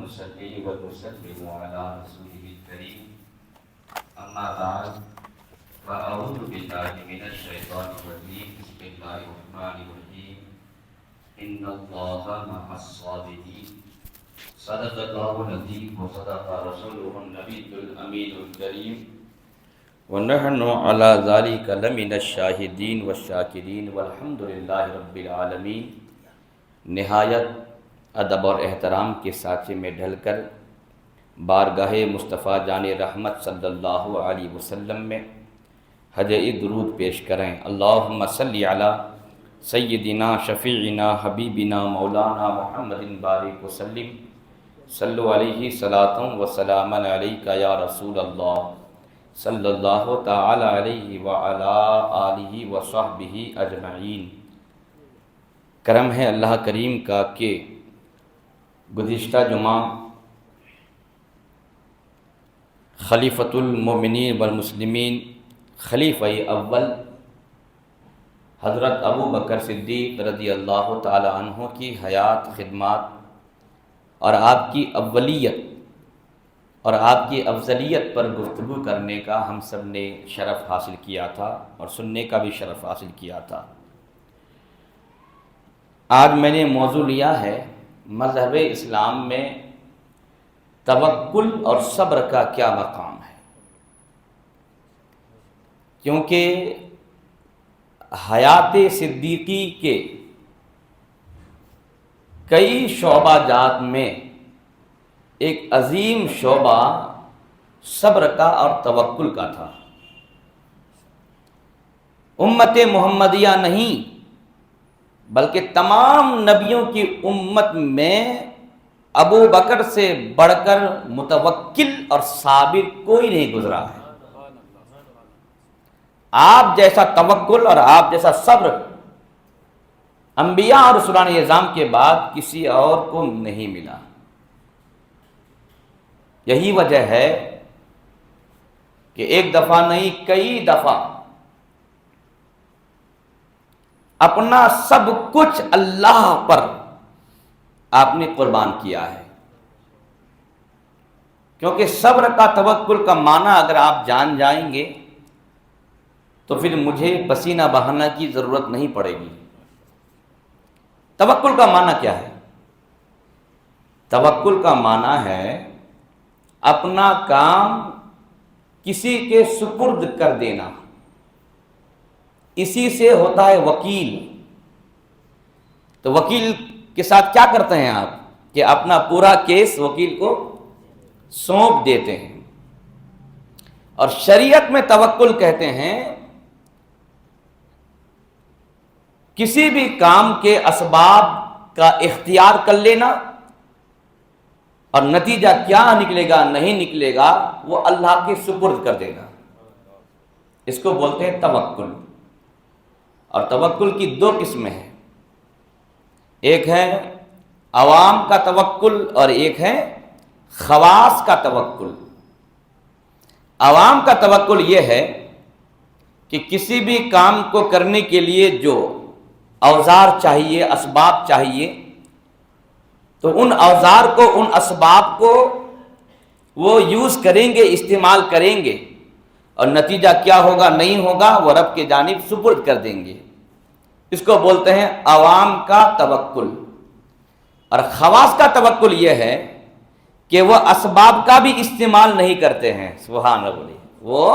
ونصلي ونسلم على رسوله الكريم أما بعد فأعوذ بالله من الشيطان الرجيم بسم الله الرحمن الرحيم إن الله مع الصابرين صدق الله العظيم وصدق رسوله النبي الأمين الكريم ونحن على ذلك لمن الشاهدين والشاكرين والحمد لله رب العالمين۔ نہایت ادب اور احترام کے سانچے میں ڈھل کر بارگاہ مصطفیٰ جان رحمت صلی اللہ علیہ وسلم میں ہدیہ درود پیش کریں۔ اللہم صلی علی سیدنا شفیعنا حبیبنا مولانا محمد بارک وسلم صلو علیہ صلاۃ و سلام علیک یا رسول اللہ صلی اللہ تعالی علیہ وعلی آلہ وصحبہ اجمعین۔ کرم ہے اللہ کریم کا کہ گزشتہ جمعہ خلیفۃ المومنین والمسلمین خلیفہ اول حضرت ابو بکر صدیق رضی اللہ تعالی عنہ کی حیات، خدمات اور آپ کی اولیت اور آپ کی افضلیت پر گفتگو کرنے کا ہم سب نے شرف حاصل کیا تھا اور سننے کا بھی شرف حاصل کیا تھا۔ آج میں نے موضوع لیا ہے مذہب اسلام میں توکل اور صبر کا کیا مقام ہے، کیونکہ حیات صدیقی کے کئی شعبہ جات میں ایک عظیم شعبہ صبر کا اور توکل کا تھا۔ امت محمدیہ نہیں بلکہ تمام نبیوں کی امت میں ابو بکر سے بڑھ کر متوکل اور صابر کوئی نہیں گزرا ہے۔ آپ جیسا توکل اور آپ جیسا صبر انبیاء اور رسولان اعظام کے بعد کسی اور کو نہیں ملا۔ یہی وجہ ہے کہ ایک دفعہ نہیں کئی دفعہ اپنا سب کچھ اللہ پر آپ نے قربان کیا ہے، کیونکہ صبر کا توکل کا معنی اگر آپ جان جائیں گے تو پھر مجھے پسینہ بہانے کی ضرورت نہیں پڑے گی۔ توکل کا معنی کیا ہے؟ توکل کا معنی ہے اپنا کام کسی کے سپرد کر دینا، اسی سے ہوتا ہے وکیل۔ تو وکیل کے ساتھ کیا کرتے ہیں آپ کہ اپنا پورا کیس وکیل کو سونپ دیتے ہیں۔ اور شریعت میں توکل کہتے ہیں کسی بھی کام کے اسباب کا اختیار کر لینا اور نتیجہ کیا نکلے گا نہیں نکلے گا وہ اللہ کے سپرد کر دینا، اس کو بولتے ہیں توکل۔ اور توکل کی دو قسمیں ہیں، ایک ہے عوام کا توکل اور ایک ہے خواص کا توکل۔ عوام کا توکل یہ ہے کہ کسی بھی کام کو کرنے کے لیے جو اوزار چاہیے، اسباب چاہیے، تو ان اوزار کو، ان اسباب کو وہ یوز کریں گے، استعمال کریں گے، اور نتیجہ کیا ہوگا نہیں ہوگا وہ رب کے جانب سپرد کر دیں گے۔ اس کو بولتے ہیں عوام کا توکل۔ اور خواص کا توکل یہ ہے کہ وہ اسباب کا بھی استعمال نہیں کرتے ہیں، سبحان اللہ، وہ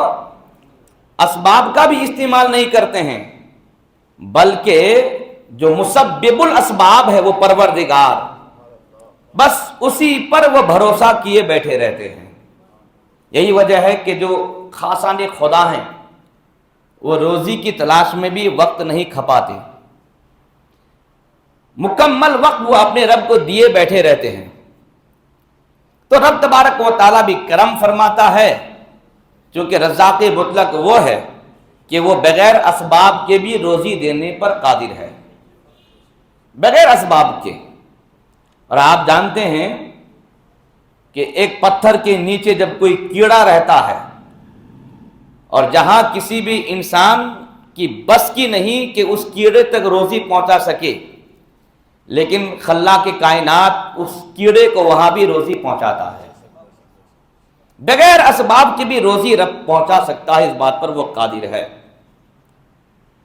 اسباب کا بھی استعمال نہیں کرتے ہیں، بلکہ جو مسبب الاسباب ہے وہ پروردگار، بس اسی پر وہ بھروسہ کیے بیٹھے رہتے ہیں۔ یہی وجہ ہے کہ جو خاصان خدا ہیں وہ روزی کی تلاش میں بھی وقت نہیں کھپاتے، مکمل وقت وہ اپنے رب کو دیے بیٹھے رہتے ہیں۔ تو رب تبارک و تعالیٰ بھی کرم فرماتا ہے، چونکہ رزاق مطلق وہ ہے کہ وہ بغیر اسباب کے بھی روزی دینے پر قادر ہے، بغیر اسباب کے۔ اور آپ جانتے ہیں کہ ایک پتھر کے نیچے جب کوئی کیڑا رہتا ہے اور جہاں کسی بھی انسان کی بس کی نہیں کہ اس کیڑے تک روزی پہنچا سکے، لیکن خلاق کائنات اس کیڑے کو وہاں بھی روزی پہنچاتا ہے، بغیر اسباب کے بھی روزی رب پہنچا سکتا ہے، اس بات پر وہ قادر ہے۔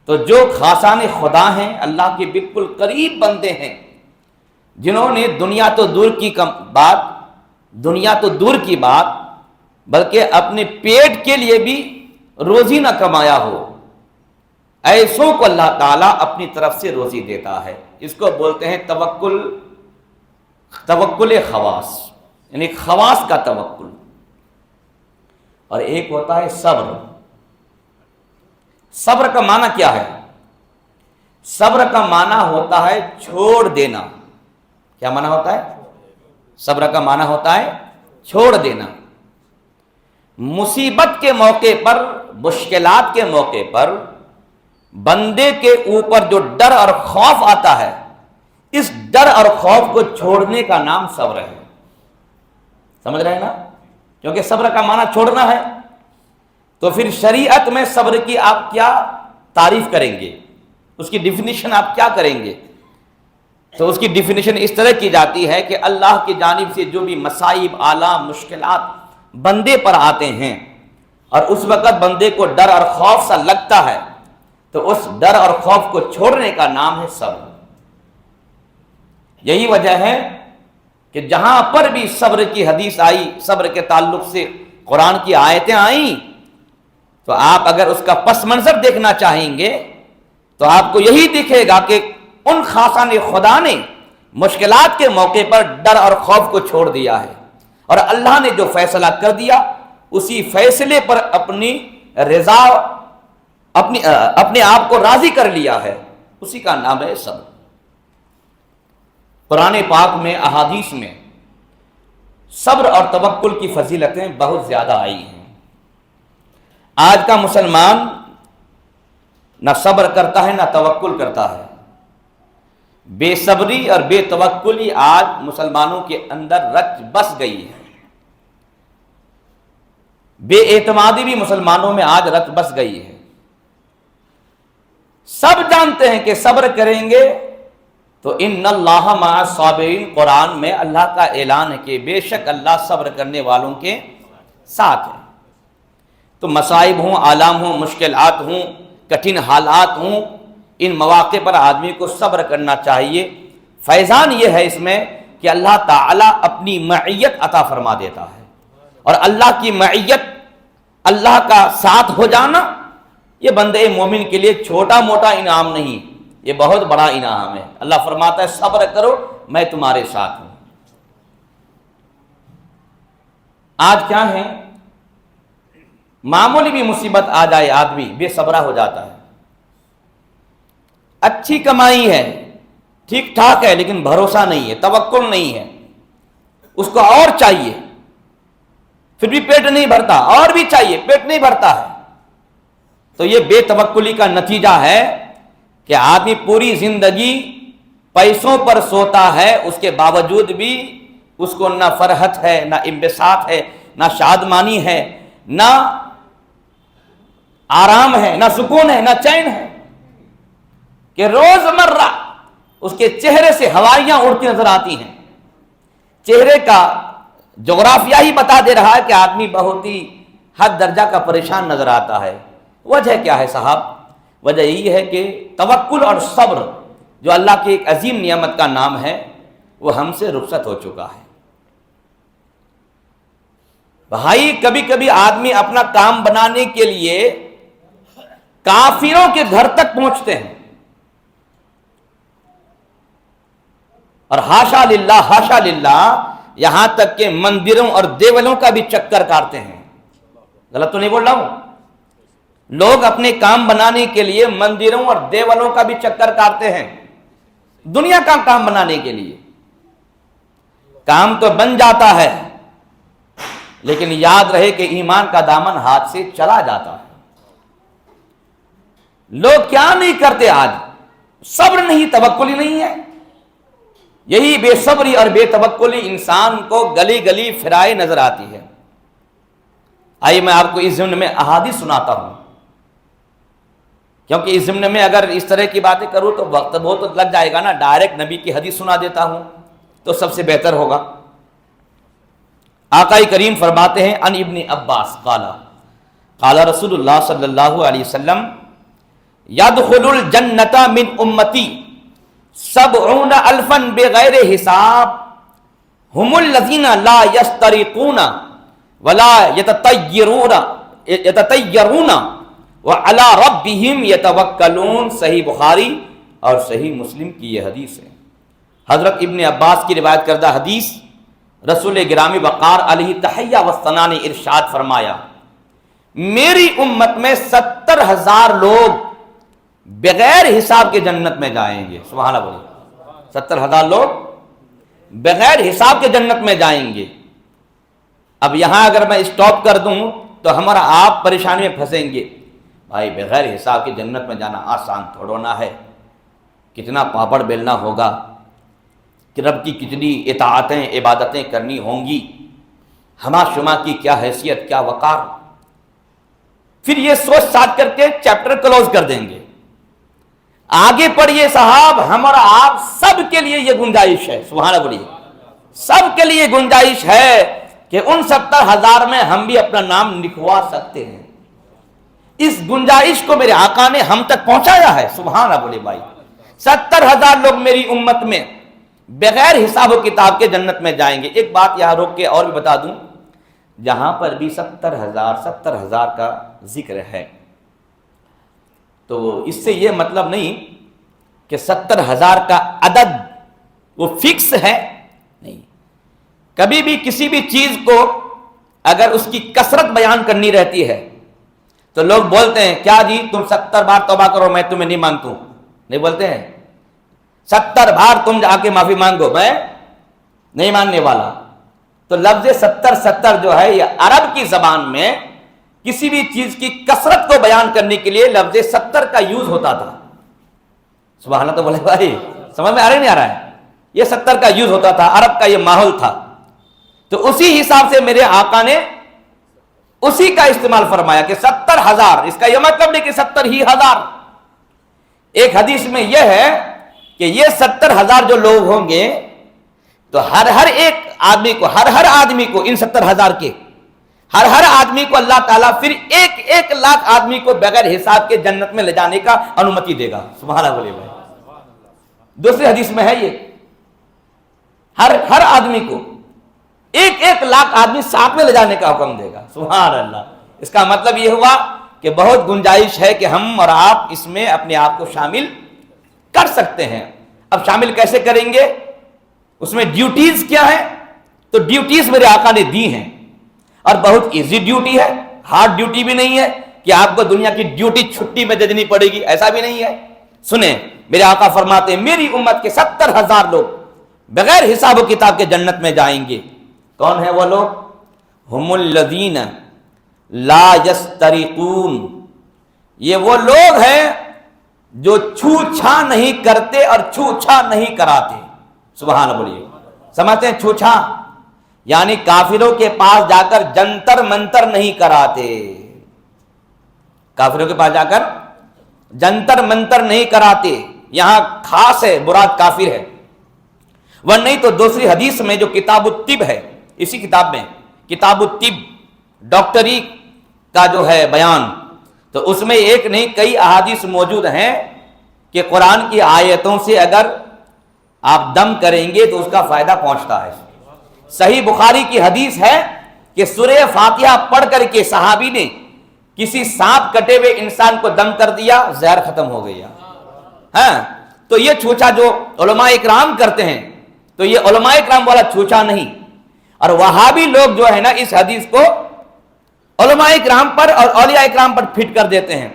تو جو خاصان خدا ہیں، اللہ کے بالکل قریب بندے ہیں، جنہوں نے دنیا تو دور کی بات بلکہ اپنے پیٹ کے لیے بھی روزی نہ کمایا ہو، ایسوں کو اللہ تعالیٰ اپنی طرف سے روزی دیتا ہے۔ اس کو بولتے ہیں توکل خواص، یعنی خواص کا توکل۔ اور ایک ہوتا ہے صبر۔ صبر کا معنی کیا ہے؟ صبر کا معنی ہوتا ہے چھوڑ دینا۔ کیا معنی ہوتا ہے؟ صبر کا معنی ہوتا ہے چھوڑ دینا۔ مصیبت کے موقع پر، مشکلات کے موقع پر بندے کے اوپر جو ڈر اور خوف آتا ہے، اس ڈر اور خوف کو چھوڑنے کا نام صبر ہے۔ سمجھ رہے ہیں نا؟ کیونکہ صبر کا معنی چھوڑنا ہے، تو پھر شریعت میں صبر کی آپ کیا تعریف کریں گے، اس کی ڈیفینیشن آپ کیا کریں گے؟ تو اس کی ڈیفینیشن اس طرح کی جاتی ہے کہ اللہ کی جانب سے جو بھی مصائب، آلام، مشکلات بندے پر آتے ہیں اور اس وقت بندے کو ڈر اور خوف سا لگتا ہے، تو اس ڈر اور خوف کو چھوڑنے کا نام ہے صبر۔ یہی وجہ ہے کہ جہاں پر بھی صبر کی حدیث آئی، صبر کے تعلق سے قرآن کی آیتیں آئیں، تو آپ اگر اس کا پس منظر دیکھنا چاہیں گے تو آپ کو یہی دکھے گا کہ ان خاصان خدا نے مشکلات کے موقع پر ڈر اور خوف کو چھوڑ دیا ہے، اور اللہ نے جو فیصلہ کر دیا اسی فیصلے پر اپنی رضا، اپنے آپ کو راضی کر لیا ہے، اسی کا نام ہے صبر۔ قرآن پاک میں، احادیث میں صبر اور توکل کی فضیلتیں بہت زیادہ آئی ہیں۔ آج کا مسلمان نہ صبر کرتا ہے نہ توکل کرتا ہے۔ بے صبری اور بے توکلی آج مسلمانوں کے اندر رچ بس گئی ہے۔ بے اعتمادی بھی مسلمانوں میں آج رچ بس گئی ہے۔ سب جانتے ہیں کہ صبر کریں گے تو ان اللہ مع الصابرین، قرآن میں اللہ کا اعلان ہے کہ بے شک اللہ صبر کرنے والوں کے ساتھ ہے۔ تو مصائب ہوں، آلام ہوں، مشکلات ہوں، کٹھن حالات ہوں، ان مواقع پر آدمی کو صبر کرنا چاہیے۔ فیضان یہ ہے اس میں کہ اللہ تعالیٰ اپنی معیت عطا فرما دیتا ہے، اور اللہ کی معیت، اللہ کا ساتھ ہو جانا، یہ بندے مومن کے لیے چھوٹا موٹا انعام نہیں، یہ بہت بڑا انعام ہے۔ اللہ فرماتا ہے صبر کرو میں تمہارے ساتھ ہوں۔ آج کیا ہے، معمولی بھی مصیبت آ جائے آدمی بے صبرہ ہو جاتا ہے۔ اچھی کمائی ہے، ٹھیک ٹھاک ہے، لیکن بھروسہ نہیں ہے، توکل نہیں ہے، اس کو اور چاہیے، پھر بھی پیٹ نہیں بھرتا، اور بھی چاہیے، پیٹ نہیں بھرتا ہے۔ تو یہ بے توکلی کا نتیجہ ہے کہ آدمی پوری زندگی پیسوں پر سوتا ہے، اس کے باوجود بھی اس کو نہ فرحت ہے، نہ انبساط ہے، نہ شادمانی ہے، نہ آرام ہے، نہ سکون ہے، نہ چین ہے، کہ روز مرہ اس کے چہرے سے ہوائیاں اڑتی نظر آتی ہیں۔ چہرے کا جغرافیہ ہی بتا دے رہا ہے کہ آدمی بہت ہی حد درجہ کا پریشان نظر آتا ہے۔ وجہ کیا ہے صاحب؟ وجہ یہی ہے کہ توکل اور صبر جو اللہ کی ایک عظیم نعمت کا نام ہے، وہ ہم سے رخصت ہو چکا ہے۔ بھائی کبھی کبھی آدمی اپنا کام بنانے کے لیے کافروں کے گھر تک پہنچتے ہیں، اور ہاشا للہ یہاں تک کہ مندروں اور دیولوں کا بھی چکر کاٹتے ہیں۔ غلط تو نہیں بول رہا ہوں؟ لوگ اپنے کام بنانے کے لیے مندروں اور دیولوں کا بھی چکر کاٹتے ہیں، دنیا کا کام بنانے کے لیے۔ کام تو بن جاتا ہے، لیکن یاد رہے کہ ایمان کا دامن ہاتھ سے چلا جاتا ہے۔ لوگ کیا نہیں کرتے آج؟ صبر نہیں، توکلی نہیں ہے۔ یہی بے صبری اور بے توکلی انسان کو گلی گلی پھرائے نظر آتی ہے۔ آئیے میں آپ کو اس ضمن میں احادیث سناتا ہوں۔ کیونکہ اس ضمن میں اگر اس طرح کی باتیں کروں تو وقت بہت لگ جائے گا نا، ڈائریکٹ نبی کی حدیث سنا دیتا ہوں تو سب سے بہتر ہوگا۔ آقا کریم فرماتے ہیں ان ابن عباس قال قال رسول اللہ صلی اللہ علیہ وسلم یدخل الجنۃ من امتی 70,000 بغیر حساب هم الذین لا یسترقون ولا یتطیرون وعلی ربہم یتوکلون۔ صحیح بخاری اور صحیح مسلم کی یہ حدیث ہے۔ حضرت ابن عباس کی روایت کردہ حدیث، رسول گرامی وقار علیہ تحیہ والثناء نے ارشاد فرمایا میری امت میں 70,000 لوگ بغیر حساب کے جنت میں جائیں گے۔ سبحان اللہ بولے، 70,000 لوگ بغیر حساب کے جنت میں جائیں گے۔ اب یہاں اگر میں اسٹاپ کر دوں تو ہمارا آپ پریشانی میں پھنسیں گے۔ بھائی بغیر حساب کے جنت میں جانا آسان تھوڑا نہ ہے، کتنا پاپڑ بیلنا ہوگا، کہ رب کی کتنی اطاعتیں عبادتیں کرنی ہوں گی، ہما شما کی کیا حیثیت کیا وقار۔ پھر یہ سوچ ساتھ کر کے چیپٹر کلوز کر دیں گے۔ آگے پڑھیے صاحب، ہمارا آپ سب کے لیے یہ گنجائش ہے، سبحان اللہ بولیے، سب کے لیے گنجائش ہے کہ ان 70,000 میں ہم بھی اپنا نام لکھوا سکتے ہیں۔ اس گنجائش کو میرے آقا نے ہم تک پہنچایا ہے، سبحان اللہ بولے بھائی۔ 70,000 لوگ میری امت میں بغیر حساب و کتاب کے جنت میں جائیں گے۔ ایک بات یہاں روک کے اور بھی بتا دوں، جہاں پر بھی 70,000 کا ذکر ہے تو اس سے یہ مطلب نہیں کہ 70,000 کا عدد وہ فکس ہے، نہیں۔ کبھی بھی کسی بھی چیز کو اگر اس کی کثرت بیان کرنی رہتی ہے تو لوگ بولتے ہیں کیا جی تم 70 بار توبہ کرو میں تمہیں نہیں مانتا ہوں، نہیں بولتے ہیں 70 بار تم جا کے معافی مانگو میں نہیں ماننے والا۔ تو لفظ 70 جو ہے یہ عرب کی زبان میں کسی بھی چیز کی کثرت کو بیان کرنے کے لیے لفظ 70 کا یوز ہوتا تھا۔ سبحان اللہ تو بولے بھائی، سمجھ میں آ رہا نہیں آ رہا ہے؟ یہ 70 کا یوز ہوتا تھا، عرب کا یہ ماحول تھا۔ تو اسی حساب سے میرے آقا نے اسی کا استعمال فرمایا کہ 70,000، اس کا یہ مطلب نہیں کہ 70,000۔ ایک حدیث میں یہ ہے کہ یہ 70,000 جو لوگ ہوں گے تو ہر ایک آدمی کو، ہر آدمی کو، ان 70,000 کے ہر آدمی کو اللہ تعالیٰ پھر 1,00,000 آدمی کو بغیر حساب کے جنت میں لے جانے کا انومتی دے گا۔ سبحان اللہ بولے بھائی، دوسری حدیث میں ہے یہ، ہر آدمی کو 1,00,000 آدمی ساتھ میں لے جانے کا حکم دے گا۔ سبحان اللہ۔ اس کا مطلب یہ ہوا کہ بہت گنجائش ہے کہ ہم اور آپ اس میں اپنے آپ کو شامل کر سکتے ہیں۔ اب شامل کیسے کریں گے؟ اس میں ڈیوٹیز کیا ہے؟ تو ڈیوٹیز میرے آقا نے دی ہیں، اور بہت ایزی ڈیوٹی ہے، ہارڈ ڈیوٹی بھی نہیں ہے کہ آپ کو دنیا کی ڈیوٹی چھٹی میں دے دینی پڑے گی، ایسا بھی نہیں ہے۔ سنیں، میرے آقا فرماتے ہیں میری امت کے 70,000 لوگ بغیر حساب و کتاب کے جنت میں جائیں گے۔ کون ہیں وہ لوگ؟ ہم الذین لا یسترقون، یہ وہ لوگ ہیں جو چھو چھا نہیں کرتے اور چھو چھا نہیں کراتے۔ سبحان اللہ بولیے، سمجھتے ہیں چھو چھا؟ یعنی کافروں کے پاس جا کر جنتر منتر نہیں کراتے، کافروں کے پاس جا کر جنتر منتر نہیں کراتے۔ یہاں خاص ہے، مراد کافر ہے، ورنہ نہیں تو دوسری حدیث میں جو کتاب الطب ہے، اسی کتاب میں کتاب الطب ڈاکٹری کا جو ہے بیان، تو اس میں ایک نہیں کئی احادیث موجود ہیں کہ قرآن کی آیتوں سے اگر آپ دم کریں گے تو اس کا فائدہ پہنچتا ہے۔ صحیح بخاری کی حدیث ہے کہ سورہ فاتحہ پڑھ کر کے صحابی نے کسی سانپ کٹے ہوئے انسان کو دم کر دیا، زہر ختم ہو گیا۔ ہاں، تو یہ چھوچا جو علماء اکرام کرتے ہیں تو یہ علماء اکرام والا چھوچا نہیں، اور وہابی لوگ جو ہے نا اس حدیث کو علماء اکرام پر اور اولیاء اکرام پر فٹ کر دیتے ہیں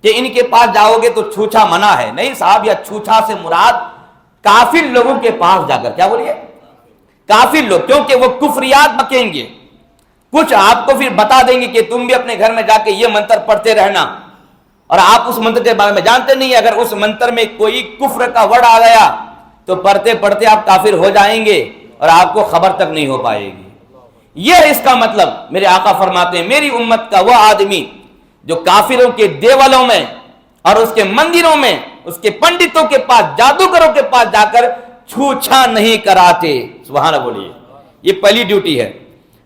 کہ ان کے پاس جاؤ گے تو چھوچا منع ہے۔ نہیں صاحب، یا چھوچا سے مراد کافر لوگوں کے پاس جا کر، کیا بولیے؟ کافر لوگ، کیونکہ وہ کفریات بکیں گے، کچھ آپ کو پھر بتا دیں گے کہ تم بھی اپنے گھر میں جا کے یہ منتر پڑھتے رہنا، اور آپ اس منتر کے بارے میں جانتے نہیں۔ اگر اس منتر میں کوئی کفر کا ورڈ آ گیا تو پڑھتے پڑھتے آپ کافر ہو جائیں گے اور آپ کو خبر تک نہیں ہو پائے گی۔ یہ ہے اس کا مطلب۔ میرے آقا فرماتے ہیں میری امت کا وہ آدمی جو کافروں کے دیولوں میں اور اس کے مندروں میں اس کے پنڈتوں کے پاس جادوگروں کے پاس جا کر چھوچھا نہیں کراتے. سبحان اللہ بولیے. یہ پہلی ڈیوٹی ہے.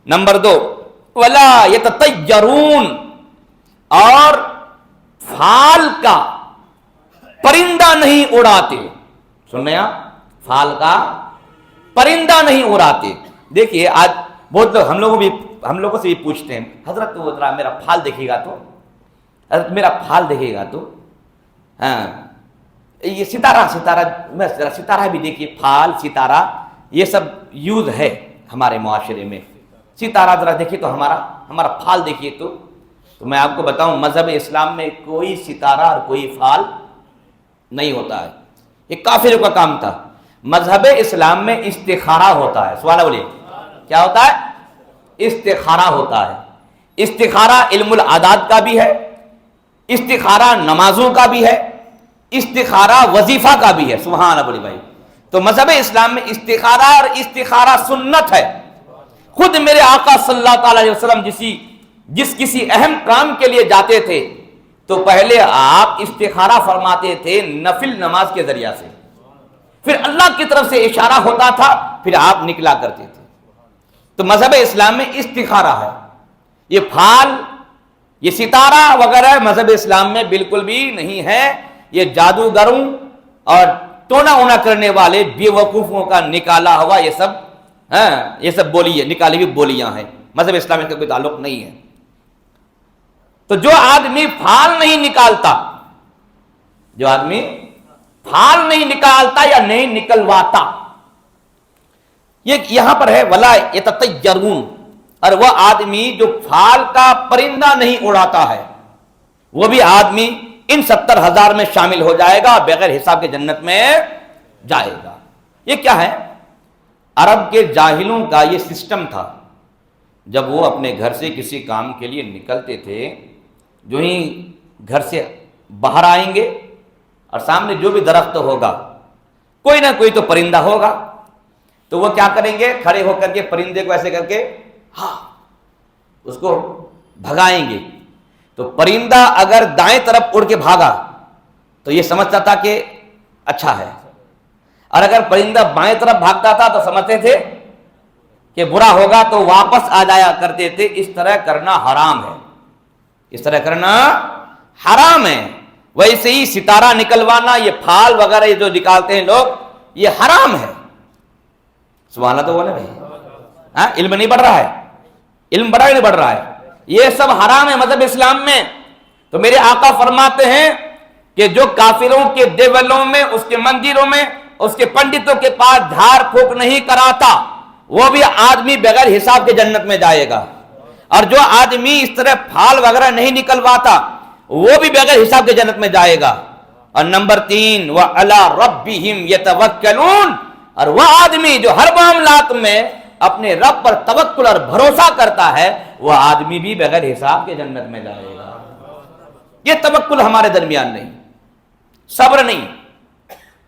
نمبر 2 ولا یتطیرون، اور پھال کا پرندہ نہیں اڑاتے. سن رہے ہیں آپ؟ پھال کا پرندہ نہیں اڑاتے. دیکھیے آج بہت لوگ ہم لوگوں سے بھی پوچھتے ہیں حضرت وہ ذرا میرا پھال دیکھے گا تو، حضرت میرا پھال دیکھے گا تو. ہاں یہ ستارہ بھی دیکھیے، پھال ستارہ یہ سب یوز ہے ہمارے معاشرے میں. ستارہ ذرا دیکھیے تو ہمارا پھال دیکھیے تو میں آپ کو بتاؤں مذہب اسلام میں کوئی ستارہ اور کوئی پھال نہیں ہوتا ہے. یہ کافروں کا کام تھا. مذہب اسلام میں استخارہ ہوتا ہے. سوال بولیے کیا ہوتا ہے؟ استخارہ ہوتا ہے. استخارہ علم العادات کا بھی ہے، استخارہ نمازوں کا بھی ہے، استخارہ وظیفہ کا بھی ہے. سبحان اللہ بولیے بھائی. تو مذہب اسلام میں استخارہ اور استخارہ سنت ہے. خود میرے آقا صلی اللہ تعالی علیہ وسلم جس کسی اہم کام کے لیے جاتے تھے تو پہلے آپ استخارہ فرماتے تھے نفل نماز کے ذریعہ سے، پھر اللہ کی طرف سے اشارہ ہوتا تھا، پھر آپ نکلا کرتے تھے. تو مذہب اسلام میں استخارہ ہے. یہ پھال یہ ستارہ وغیرہ مذہب اسلام میں بالکل بھی نہیں ہے. یہ جادوگروں اور ٹونا اونا کرنے والے بے وقوفوں کا نکالا ہوا یہ سب بولی ہے، نکالی ہوئی بولیاں ہیں. مذہب اسلام کا کوئی تعلق نہیں ہے. تو جو آدمی پھال نہیں نکالتا، یا نہیں نکلواتا، یہ یہاں پر ہے ولا یتطیرون، اور وہ آدمی جو پھال کا پرندہ نہیں اڑاتا ہے وہ بھی آدمی ان 70,000 میں شامل ہو جائے گا، بغیر حساب کے جنت میں جائے گا. یہ کیا ہے؟ عرب کے جاہلوں کا یہ سسٹم تھا. جب وہ اپنے گھر سے کسی کام کے لیے نکلتے تھے، جو ہی گھر سے باہر آئیں گے اور سامنے جو بھی درخت ہوگا کوئی نہ کوئی تو پرندہ ہوگا، تو وہ کیا کریں گے؟ کھڑے ہو کر کے پرندے کو ایسے کر کے اس کو بھگائیں گے. تو پرندہ اگر دائیں طرف اڑ کے بھاگا تو یہ سمجھتا تھا کہ اچھا ہے، اور اگر پرندہ بائیں طرف بھاگتا تھا تو سمجھتے تھے کہ برا ہوگا، تو واپس آ جایا کرتے تھے. اس طرح کرنا حرام ہے. ویسے ہی ستارہ نکلوانا، یہ پھال وغیرہ یہ جو نکالتے ہیں لوگ، یہ حرام ہے. سبحان اللہ تو بولے بھائی. علم نہیں بڑھ رہا ہے؟ علم بڑھا نہیں بڑھ رہا ہے؟ یہ سب حرام ہے مذہب اسلام میں. تو میرے آقا فرماتے ہیں کہ جو کافروں کے دیولوں میں، اس کے مندروں میں، اس کے پنڈتوں کے پاس جھاڑ پھونک نہیں کراتا، وہ بھی آدمی بغیر حساب کے جنت میں جائے گا. اور جو آدمی اس طرح پھال وغیرہ نہیں نکلواتا وہ بھی بغیر حساب کے جنت میں جائے گا. اور نمبر 3 وَعَلَىٰ رَبِّهِمْ يَتَوَكَّلُونَ، اور وہ آدمی جو ہر معاملات میں اپنے رب پر توکل اور بھروسہ کرتا ہے، وہ آدمی بھی بغیر حساب کے جنت میں جائے گا. یہ توکل ہمارے درمیان نہیں، صبر نہیں.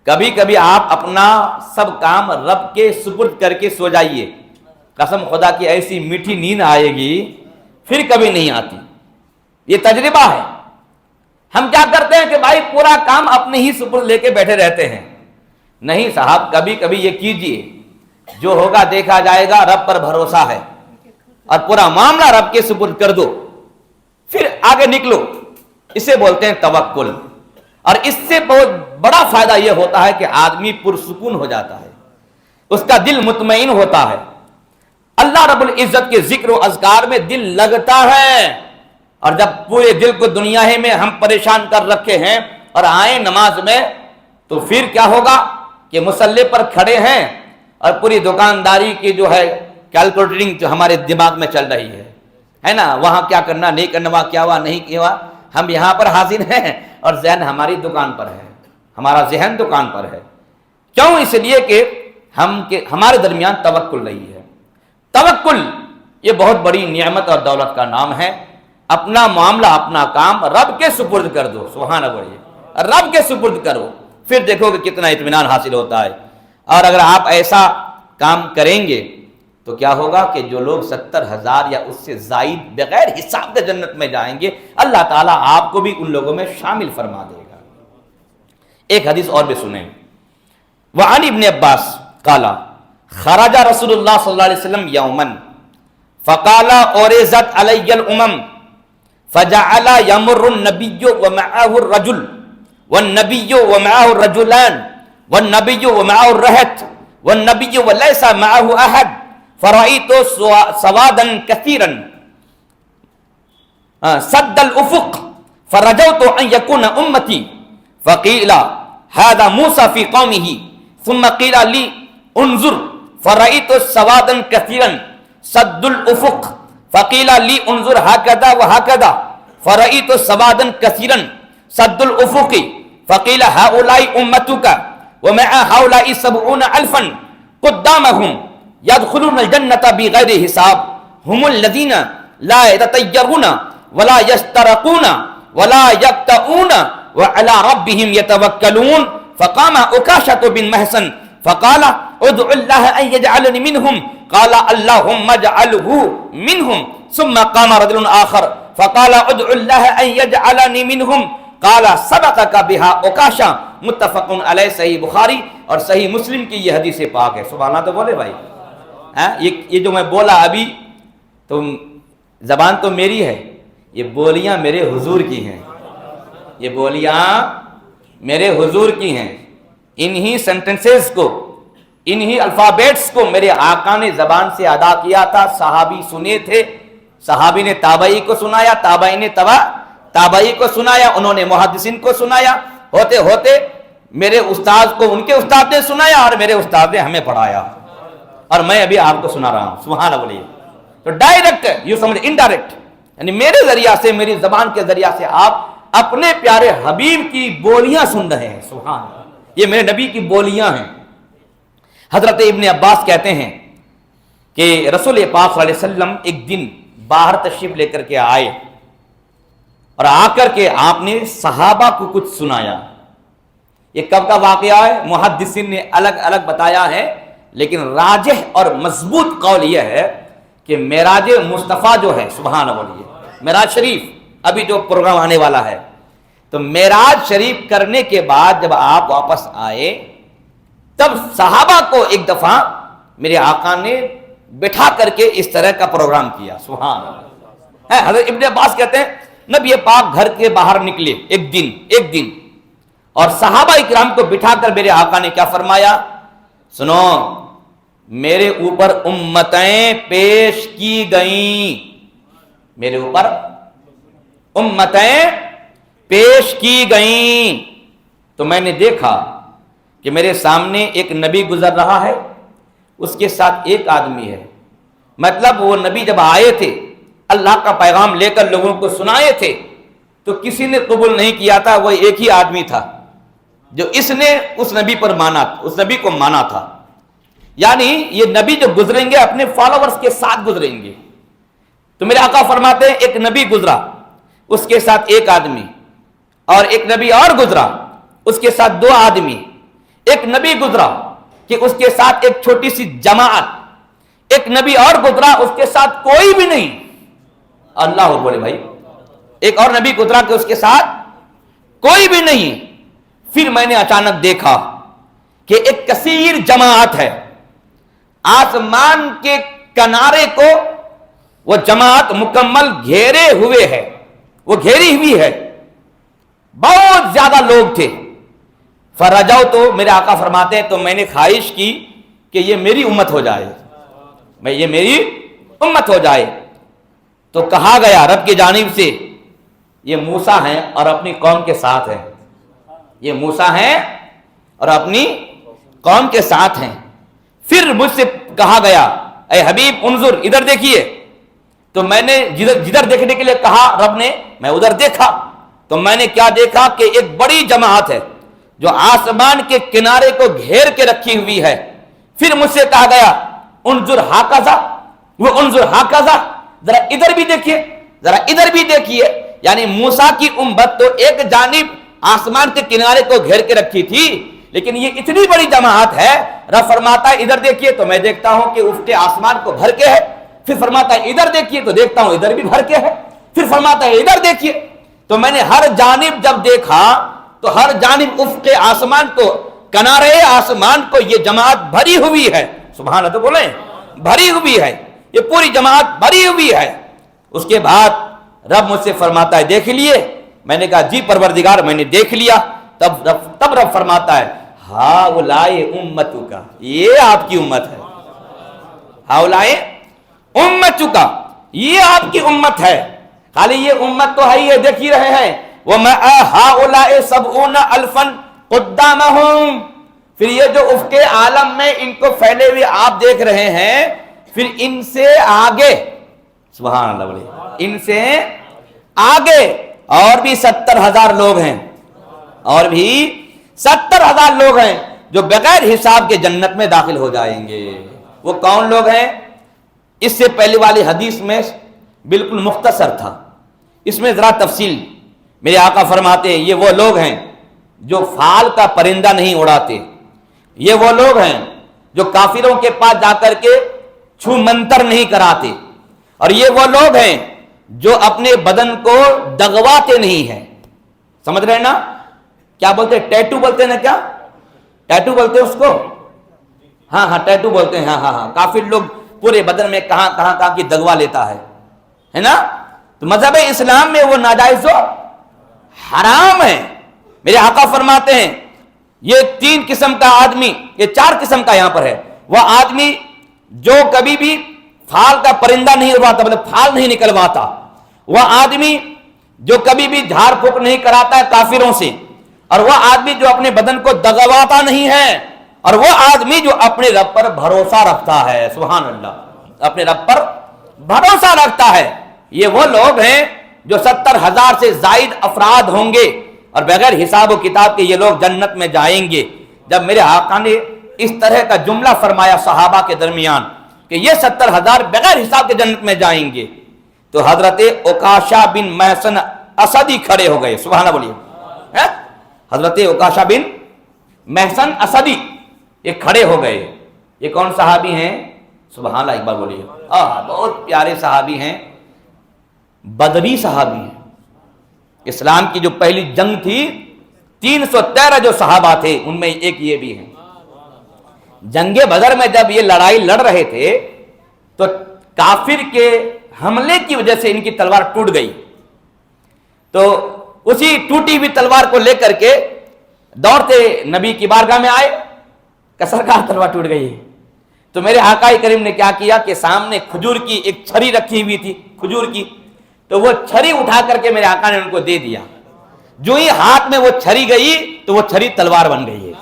کبھی کبھی آپ اپنا سب کام رب کے سپرد کر کے سو جائیے، قسم خدا کی ایسی میٹھی نیند آئے گی پھر کبھی نہیں آتی. یہ تجربہ ہے. ہم کیا کرتے ہیں کہ بھائی پورا کام اپنے ہی سپرد لے کے بیٹھے رہتے ہیں. نہیں صاحب، کبھی کبھی یہ کیجئے، جو ہوگا دیکھا جائے گا. رب پر بھروسہ ہے اور پورا معاملہ رب کے سپرد کر دو، پھر آگے نکلو. اسے بولتے ہیں توکل. اور اس سے بہت بڑا فائدہ یہ ہوتا ہے کہ آدمی پرسکون ہو جاتا ہے، اس کا دل مطمئن ہوتا ہے. اللہ رب العزت کے ذکر و اذکار میں دل لگتا ہے. اور جب پورے دل کو دنیا میں ہم پریشان کر رکھے ہیں اور آئیں نماز میں، تو پھر کیا ہوگا کہ مصلی پر کھڑے ہیں اور پوری دکانداری کی جو ہے کیلکولیٹنگ جو ہمارے دماغ میں چل رہی ہے نا، وہاں کیا کرنا نہیں کرنا، وہاں کیا ہوا نہیں کیا ہوا. ہم یہاں پر حاضر ہیں اور ذہن ہماری دکان پر ہے، ہمارا ذہن دکان پر ہے. کیوں؟ اس لیے کہ ہمارے درمیان توکل نہیں ہے. توکل یہ بہت بڑی نعمت اور دولت کا نام ہے. اپنا معاملہ، اپنا کام رب کے سپرد کر دو. سبحان اللہ، رب کے سپرد کرو، پھر دیکھو کہ کتنا اطمینان حاصل ہوتا ہے. اور اگر آپ ایسا کام کریں گے تو کیا ہوگا کہ جو لوگ 70,000 یا اس سے زائد بغیر حساب کے جنت میں جائیں گے، اللہ تعالیٰ آپ کو بھی ان لوگوں میں شامل فرما دے گا. ایک حدیث اور بھی سنیں. وعن ابن عباس قال خرج رسول اللہ صلی اللہ علیہ وسلم یوما فقال اورزت علی الامم فجعل يمر النبي ومعه الرجل والنبي ومعه الرجلان والنبي ومعه الرهط والنبي وليس معه احد فرأيت سوادا كثيرا سد الافق فرجوت ان يكون امتي فقيل هذا موسى في قومه ثم قيل لي انظر فرأيت سوادا كثيرا سد الافق فقيل لي انظر هكذا وهكذا فرأيت سوادا كثيرا سد الافق فقيل هؤلاء امتك ومع هؤلاء 70,000 قدامهم يدخلون الجنة بغير حساب هم الذين لا يتطيرون ولا يسترقون ولا يقطعون وعلى ربهم يتوكلون فقام عكاشة بن محصن فقال ادع الله ان يجعلني منهم قال اللهم اجعله منهم ثم قام رجل آخر فقال ادع الله ان يجعلني منهم قال سبقك بها عكاشة متفق علیہ. صحیح بخاری اور صحیح مسلم کی یہ حدیث پاک ہے. سبحان اللہ تو بولے بھائی. یہ جو میں بولا ابھی تو زبان تو میری ہے, یہ بولیاں میرے حضور کی ہیں, یہ بولیاں میرے حضور کی ہیں. انہی سینٹنسز کو, انہی الفابیٹس کو میرے آقا نے زبان سے ادا کیا تھا. صحابی سنے تھے, صحابی نے تابعی کو سنایا, تابعی نے تابعی کو سنایا, انہوں نے محدثین کو سنایا, ہوتے ہوتے میرے استاد کو ان کے استاد نے سنایا اور میرے استاد نے ہمیں پڑھایا, اور میں ابھی آپ کو سنا رہا ہوں. سبحان اللہ. تو ڈائریکٹ یوں سمجھ, انڈائریکٹ یعنی میرے ذریعہ سے, میری زبان کے ذریعہ سے آپ اپنے پیارے حبیب کی بولیاں سن رہے ہیں. سبحان اللہ. یہ میرے نبی کی بولیاں ہیں. حضرت ابن عباس کہتے ہیں کہ رسول پاک صلی اللہ علیہ وسلم ایک دن باہر تشریف لے کر کے آئے اور آ کر کے آپ نے صحابہ کو کچھ سنایا. یہ کب کا واقعہ ہے؟ محدثین نے الگ الگ بتایا ہے, لیکن راجح اور مضبوط قول یہ ہے کہ معراج مصطفیٰ جو ہے, سبحان اللہ, معراج شریف ابھی جو پروگرام آنے والا ہے, تو معراج شریف کرنے کے بعد جب آپ واپس آئے تب صحابہ کو ایک دفعہ میرے آقا نے بٹھا کر کے اس طرح کا پروگرام کیا. سبحان اللہ. حضرت ابن عباس کہتے ہیں نبی پاک گھر کے باہر نکلے ایک دن اور صحابہ اکرام کو بٹھا کر میرے آقا نے کیا فرمایا؟ سنو, میرے اوپر امتیں پیش کی گئیں, میرے اوپر امتیں پیش کی گئیں. تو میں نے دیکھا کہ میرے سامنے ایک نبی گزر رہا ہے, اس کے ساتھ ایک آدمی ہے. مطلب وہ نبی جب آئے تھے, اللہ کا پیغام لے کر لوگوں کو سنائے تھے, تو کسی نے قبول نہیں کیا تھا, وہ ایک ہی آدمی تھا جو اس نے اس نبی پر مانا, اس نبی کو مانا تھا. یعنی یہ نبی جو گزریں گے اپنے فالوورز کے ساتھ گزریں گے. تو میرے آقا فرماتے ہیں ایک نبی گزرا, اس کے ساتھ ایک آدمی, اور ایک نبی اور گزرا, اس کے ساتھ دو آدمی, ایک نبی گزرا کہ اس کے ساتھ ایک چھوٹی سی جماعت, ایک نبی اور گزرا اس کے ساتھ کوئی بھی نہیں. اللہ بولے بھائی, ایک اور نبی گزرا کہ اس کے ساتھ کوئی بھی نہیں. پھر میں نے اچانک دیکھا کہ ایک کثیر جماعت ہے, آسمان کے کنارے کو وہ جماعت مکمل گھیرے ہوئے ہے, وہ گھیری ہوئی ہے, بہت زیادہ لوگ تھے. فرجاؤ, تو میرے آقا فرماتے ہیں تو میں نے خواہش کی کہ یہ میری امت ہو جائے, یہ میری امت ہو جائے. تو کہا گیا رب کی جانب سے یہ موسیٰ ہیں اور اپنی قوم کے ساتھ ہیں, یہ موسیٰ ہیں اور اپنی قوم کے ساتھ ہیں. پھر مجھ سے کہا گیا اے حبیب انظر, ادھر دیکھیے. تو میں نے جدھر دیکھنے کے لیے کہا رب نے, میں ادھر دیکھا. تو میں نے کیا دیکھا کہ ایک بڑی جماعت ہے جو آسمان کے کنارے کو گھیر کے رکھی ہوئی ہے. پھر مجھ سے کہا گیا انظر ہاکذا وہ انظر ہاکذا, ذرا ادھر بھی دیکھیے, ذرا ادھر بھی دیکھیے. یعنی موسیٰ کی امت تو ایک جانب آسمان کے کنارے کو گھیر کے رکھی تھی, لیکن یہ اتنی بڑی جماعت ہے. رب فرماتا ہے ادھر دیکھیے, تو میں دیکھتا ہوں کہ افق آسمان کو بھر کے ہے. پھر فرماتا ہے ادھر دیکھیے, تو دیکھتا ہوں ادھر بھی بھر کے ہے. پھر فرماتا ہے ادھر دیکھیے. تو میں نے ہر جانب جب دیکھا تو ہر جانب افق آسمان کو، کنارے آسمان کو یہ جماعت بھری ہوئی ہے. سبحان اللہ تو بولیں، بھری ہوئی ہے، یہ پوری جماعت بھری ہوئی ہے. اس کے بعد رب مجھ سے فرماتا ہے دیکھ لیے؟ میں نے کہا جی پروردگار میں نے دیکھ لیا. تب رب فرماتا ہے ہاؤلائے امتک، یہ آپ کی امت ہے. ہاؤلائے امتک، یہ آپ کی امت ہے. خالی یہ امت تو ہے یہ دیکھ ہی رہے ہیں. وَمَعَ هَؤُلَاءِ سَبْعُونَ أَلْفًا قُدَّامَهُمْ، پھر یہ جو افق عالم میں ان کو پھیلے ہوئے آپ دیکھ رہے ہیں، پھر ان سے آگے، سبحان اللہ بولے، ان سے آگے اور بھی 70,000 لوگ ہیں، اور بھی 70,000 لوگ ہیں جو بغیر حساب کے جنت میں داخل ہو جائیں گے. وہ کون لوگ ہیں؟ اس سے پہلے والی حدیث میں بالکل مختصر تھا، اس میں ذرا تفصیل. میرے آقا فرماتے ہیں یہ وہ لوگ ہیں جو فال کا پرندہ نہیں اڑاتے، یہ وہ لوگ ہیں جو کافروں کے پاس جا کر کے چھو منتر نہیں کراتے، اور یہ وہ لوگ ہیں جو اپنے بدن کو دغواتے نہیں ہیں. سمجھ رہے ہیں نا؟ کیا بولتے ہیں؟ ٹیٹو بولتے ہیں نا؟ کیا ٹیٹو بولتے ہیں اس کو؟ ہاں ٹیٹو بولتے ہیں. ہاں کافر لوگ پورے بدن میں کہاں کی دغوا لیتا ہے نا؟ تو مذہب اسلام میں وہ ناجائز و حرام ہے. میرے آقا فرماتے ہیں یہ 3 قسم کا آدمی، یہ 4 قسم کا یہاں پر ہے. وہ آدمی جو کبھی بھی پھال کا پرندہ نہیں اڑاتا، مطلب پھال نہیں نکلواتا. وہ آدمی جو کبھی بھی جھاڑ پھونک نہیں کراتا ہے کافروں سے، اور وہ آدمی جو اپنے بدن کو دغواتا نہیں ہے، اور وہ آدمی جو اپنے رب پر بھروسہ رکھتا ہے. سبحان اللہ، اپنے رب پر بھروسہ رکھتا ہے. یہ وہ لوگ ہیں جو 70,000 سے زائد افراد ہوں گے، اور بغیر حساب و کتاب کے یہ لوگ جنت میں جائیں گے. جب میرے آقا نے اس طرح کا جملہ فرمایا صحابہ کے درمیان کہ یہ 70,000 بغیر حساب کے جنت میں جائیں گے، تو حضرت عکاشہ بن محصن اسدی کھڑے ہو گئے. سبحان اللہ بولیے. حضرت عکاشہ بن محصن اسدی یہ کھڑے ہو گئے. یہ کون صحابی ہیں؟ سبحان اللہ ایک بار بولیے. بہت پیارے صحابی ہیں، بدری صحابی ہیں. اسلام کی جو پہلی جنگ تھی 313 جو صحابہ تھے ان میں ایک یہ بھی ہیں. جنگ بدر میں جب یہ لڑائی لڑ رہے تھے تو کافر کے حملے کی وجہ سے ان کی تلوار ٹوٹ گئی. تو اسی ٹوٹی ہوئی تلوار کو لے کر کے دوڑتے نبی کی بارگاہ میں آئے کہ سرکار تلوار ٹوٹ گئی. تو میرے آقا کریم نے کیا کیا کہ سامنے کھجور کی ایک چھری رکھی ہوئی تھی کھجور کی، تو وہ چھری اٹھا کر کے میرے آقا نے ان کو دے دیا. جو ہی ہاتھ میں وہ چھری گئی تو وہ چھری تلوار بن گئی ہے.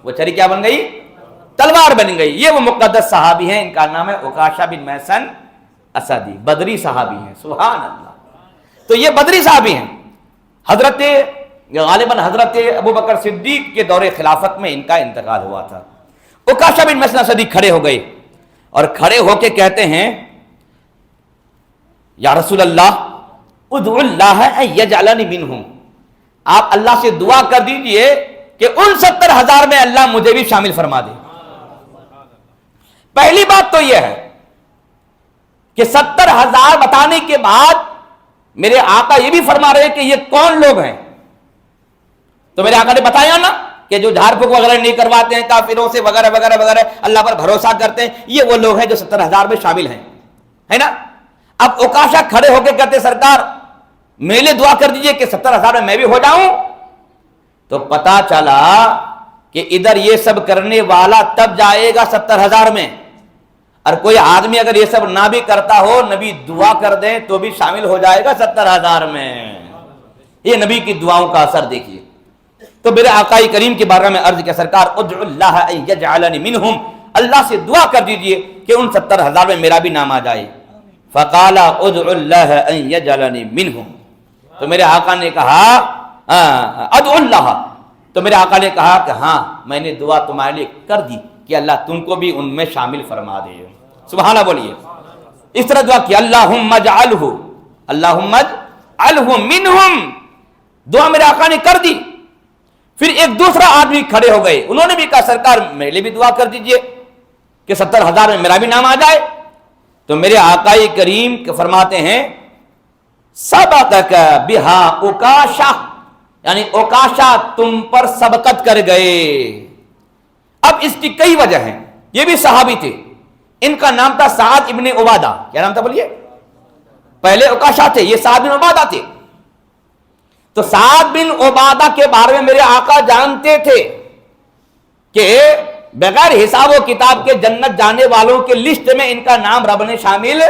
وہ چھری کیا بن گئی؟ تلوار بن گئی. یہ وہ مقدس صحابی ہیں، ان کا نام ہے عکاشہ بن محصن اسدی، بدری صحابی ہیں. سبحان اللہ. تو یہ بدری صحابی ہیں. غالباً حضرت ابو بکر صدیق کے دور خلافت میں ان کا انتقال ہوا تھا. عکاشہ بن محصن اسدی کھڑے ہو گئے اور کھڑے ہو کے کہتے ہیں یا رسول اللہ ادعو اللہ ان یجعلنی منہم، آپ اللہ سے دعا کر دیجئے کہ ان 70,000 میں اللہ مجھے بھی شامل فرما دے. پہلی بات تو یہ ہے کہ 70,000 بتانے کے بعد میرے آقا یہ بھی فرما رہے کہ یہ کون لوگ ہیں. تو میرے آقا نے بتایا نا کہ جو جھاڑ پھونک وغیرہ نہیں کرواتے ہیں کافروں سے وغیرہ وغیرہ وغیرہ، اللہ پر بھروسہ کرتے ہیں، یہ وہ لوگ ہیں جو 70,000 میں شامل ہیں، ہے نا. اب عکاشہ کھڑے ہو کے کہتے سرکار میرے لیے دعا کر دیجئے کہ 70,000 میں بھی ہو جاؤں. تو پتا چلا کہ ادھر یہ سب کرنے والا تب جائے گا 70,000 میں، اور کوئی آدمی اگر یہ سب نہ بھی کرتا ہو، نبی دعا کر دیں تو بھی شامل ہو جائے گا 70,000 میں. یہ نبی کی دعاؤں کا اثر دیکھیے. تو میرے آقا کریم کی بارگاہ میں عرض کیا سرکار ادعو اللہ ان یجعلنی منہم، اللہ سے دعا کر دیجئے کہ ان 70,000 میں میرا بھی نام آ جائے. فقال ادعو اللہ ان یجعلنی منہم، تو میرے آقا نے کہا ادعو اللہ، تو میرے آقا نے کہا کہ ہاں میں نے دعا تمہارے لیے کر دی کہ اللہ تم کو بھی ان میں شامل فرما دے. سبحان اللہ بولیے. اس طرح دعا کی اللہم اجعلہ، اللہم اجعلہ منہم، دعا میرے آقا نے کر دی. پھر ایک دوسرا آدمی کھڑے ہو گئے، انہوں نے بھی کہا سرکار میرے لیے بھی دعا کر دیجئے کہ 70,000 میں میرا بھی نام آ جائے. تو میرے آقا کریم فرماتے ہیں سبقک بہا عکاشہ، یعنی اوکاشا تم پر سبقت کر گئے. اب اس کی کئی وجہ ہیں. یہ بھی صحابی تھے, ان کا نام تھا سعد ابن عبادہ. کیا نام تھا بولیے؟ پہلے اوکاشا تھے, یہ سعد بن عبادہ تھے. تو سعد بن عبادہ کے بارے میں میرے آقا جانتے تھے کہ بغیر حساب و کتاب کے جنت جانے والوں کے لسٹ میں ان کا نام رب نے شامل.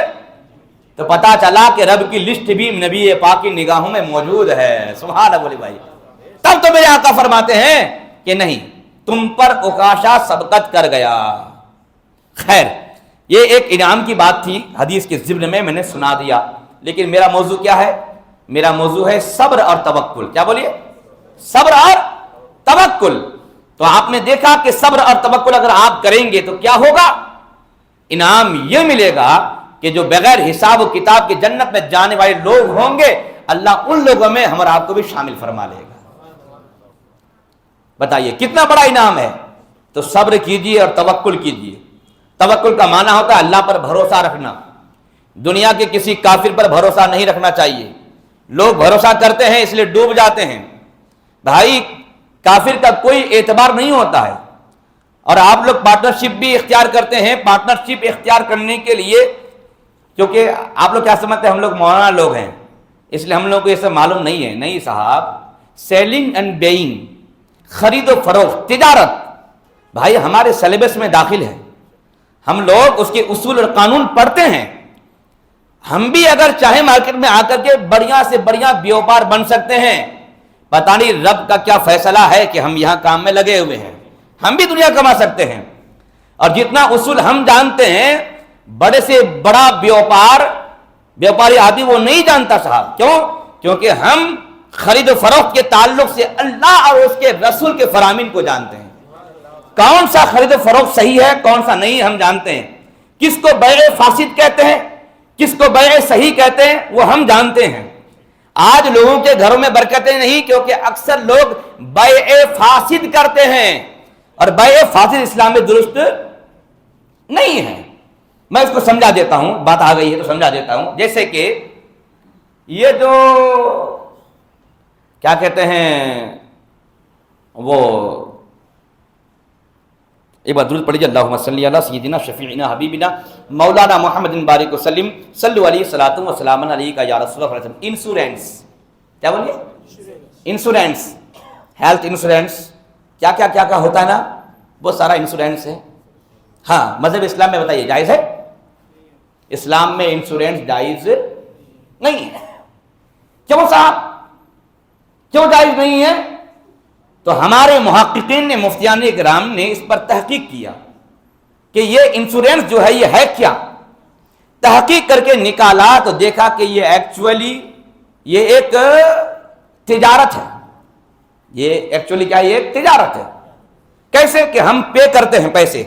تو پتا چلا کہ رب کی لسٹ بھی نبی پاک کی نگاہوں میں موجود ہے. سبحان اللہ بولے بھائی. تب تو میرے آقا فرماتے ہیں کہ نہیں, تم پر اوکاشا سبقت کر گیا. خیر, یہ ایک انعام کی بات تھی حدیث کے ضمن میں نے سنا دیا. لیکن میرا موضوع کیا ہے؟ میرا موضوع ہے صبر اور توکل. کیا بولیے؟ صبر اور توکل. تو آپ نے دیکھا کہ صبر اور توکل اگر آپ کریں گے تو کیا ہوگا؟ انعام یہ ملے گا کہ جو بغیر حساب و کتاب کے جنت میں جانے والے لوگ ہوں گے, اللہ ان لوگوں میں ہم اور آپ کو بھی شامل فرما لے گا. بتائیے کتنا بڑا انعام ہے. تو صبر کیجئے اور توکل کیجئے. توکل کا معنی ہوتا ہے اللہ پر بھروسہ رکھنا. دنیا کے کسی کافر پر بھروسہ نہیں رکھنا چاہیے. لوگ بھروسہ کرتے ہیں اس لیے ڈوب جاتے ہیں. بھائی کافر کا کوئی اعتبار نہیں ہوتا ہے. اور آپ لوگ پارٹنرشپ بھی اختیار کرتے ہیں. پارٹنرشپ اختیار کرنے کے لیے, کیونکہ آپ لوگ کیا سمجھتے ہیں ہم لوگ مولانا لوگ ہیں اس لیے ہم لوگ کو یہ سب معلوم نہیں ہے. نہیں صاحب, سیلنگ اینڈ بیئنگ, خرید و فروخت, تجارت, بھائی ہمارے سلیبس میں داخل ہے. ہم لوگ اس کے اصول اور قانون پڑھتے ہیں. ہم بھی اگر چاہیں مارکیٹ میں آ کر کے بڑھیا سے بڑھیا بیوپار بن سکتے ہیں. پتہ نہیں رب کا کیا فیصلہ ہے کہ ہم یہاں کام میں لگے ہوئے ہیں. ہم بھی دنیا کما سکتے ہیں. اور جتنا اصول ہم جانتے ہیں, بڑے سے بڑا بیوپاری آدمی وہ نہیں جانتا صاحب. کیوں؟ کیونکہ ہم خرید و فروخت کے تعلق سے اللہ اور اس کے رسول کے فرامین کو جانتے ہیں. کون سا خرید و فروخت صحیح ہے, کون سا نہیں, ہم جانتے ہیں. کس کو بیع فاسد کہتے ہیں, کس کو بیع صحیح کہتے ہیں, وہ ہم جانتے ہیں. آج لوگوں کے گھروں میں برکتیں نہیں, کیونکہ اکثر لوگ بیع فاسد کرتے ہیں. اور بیع فاسد اسلام میں درست نہیں ہے. میں اس کو سمجھا دیتا ہوں, بات آ گئی ہے تو سمجھا دیتا ہوں. جیسے کہ یہ جو کیا کہتے ہیں, وہ ایک بار درود پڑھیے, اللہم صلی علی سیدنا شفیعنا حبیبنا مولانا محمد بارک وسلم صلو علیہ الصلوۃ والسلام علیکہ یا رسول اللہ. انشورنس, کیا بولیے؟ انشورنس, ہیلتھ انشورنس, کیا کیا کیا کیا ہوتا ہے نا, وہ سارا انشورنس ہے. ہاں, مذہب اسلام میں بتائیے جائز ہے؟ اسلام میں انشورنس جائز نہیں ہے. کیوں صاحب, کیوں جائز نہیں ہے؟ تو ہمارے محققین نے, مفتیان کرام نے اس پر تحقیق کیا کہ یہ انشورنس جو ہے یہ ہے کیا. تحقیق کر کے نکالا تو دیکھا کہ یہ ایکچولی یہ ایک تجارت ہے. یہ ایکچولی کیا ہے, یہ ایک تجارت ہے. کیسے کہ ہم پے کرتے ہیں پیسے,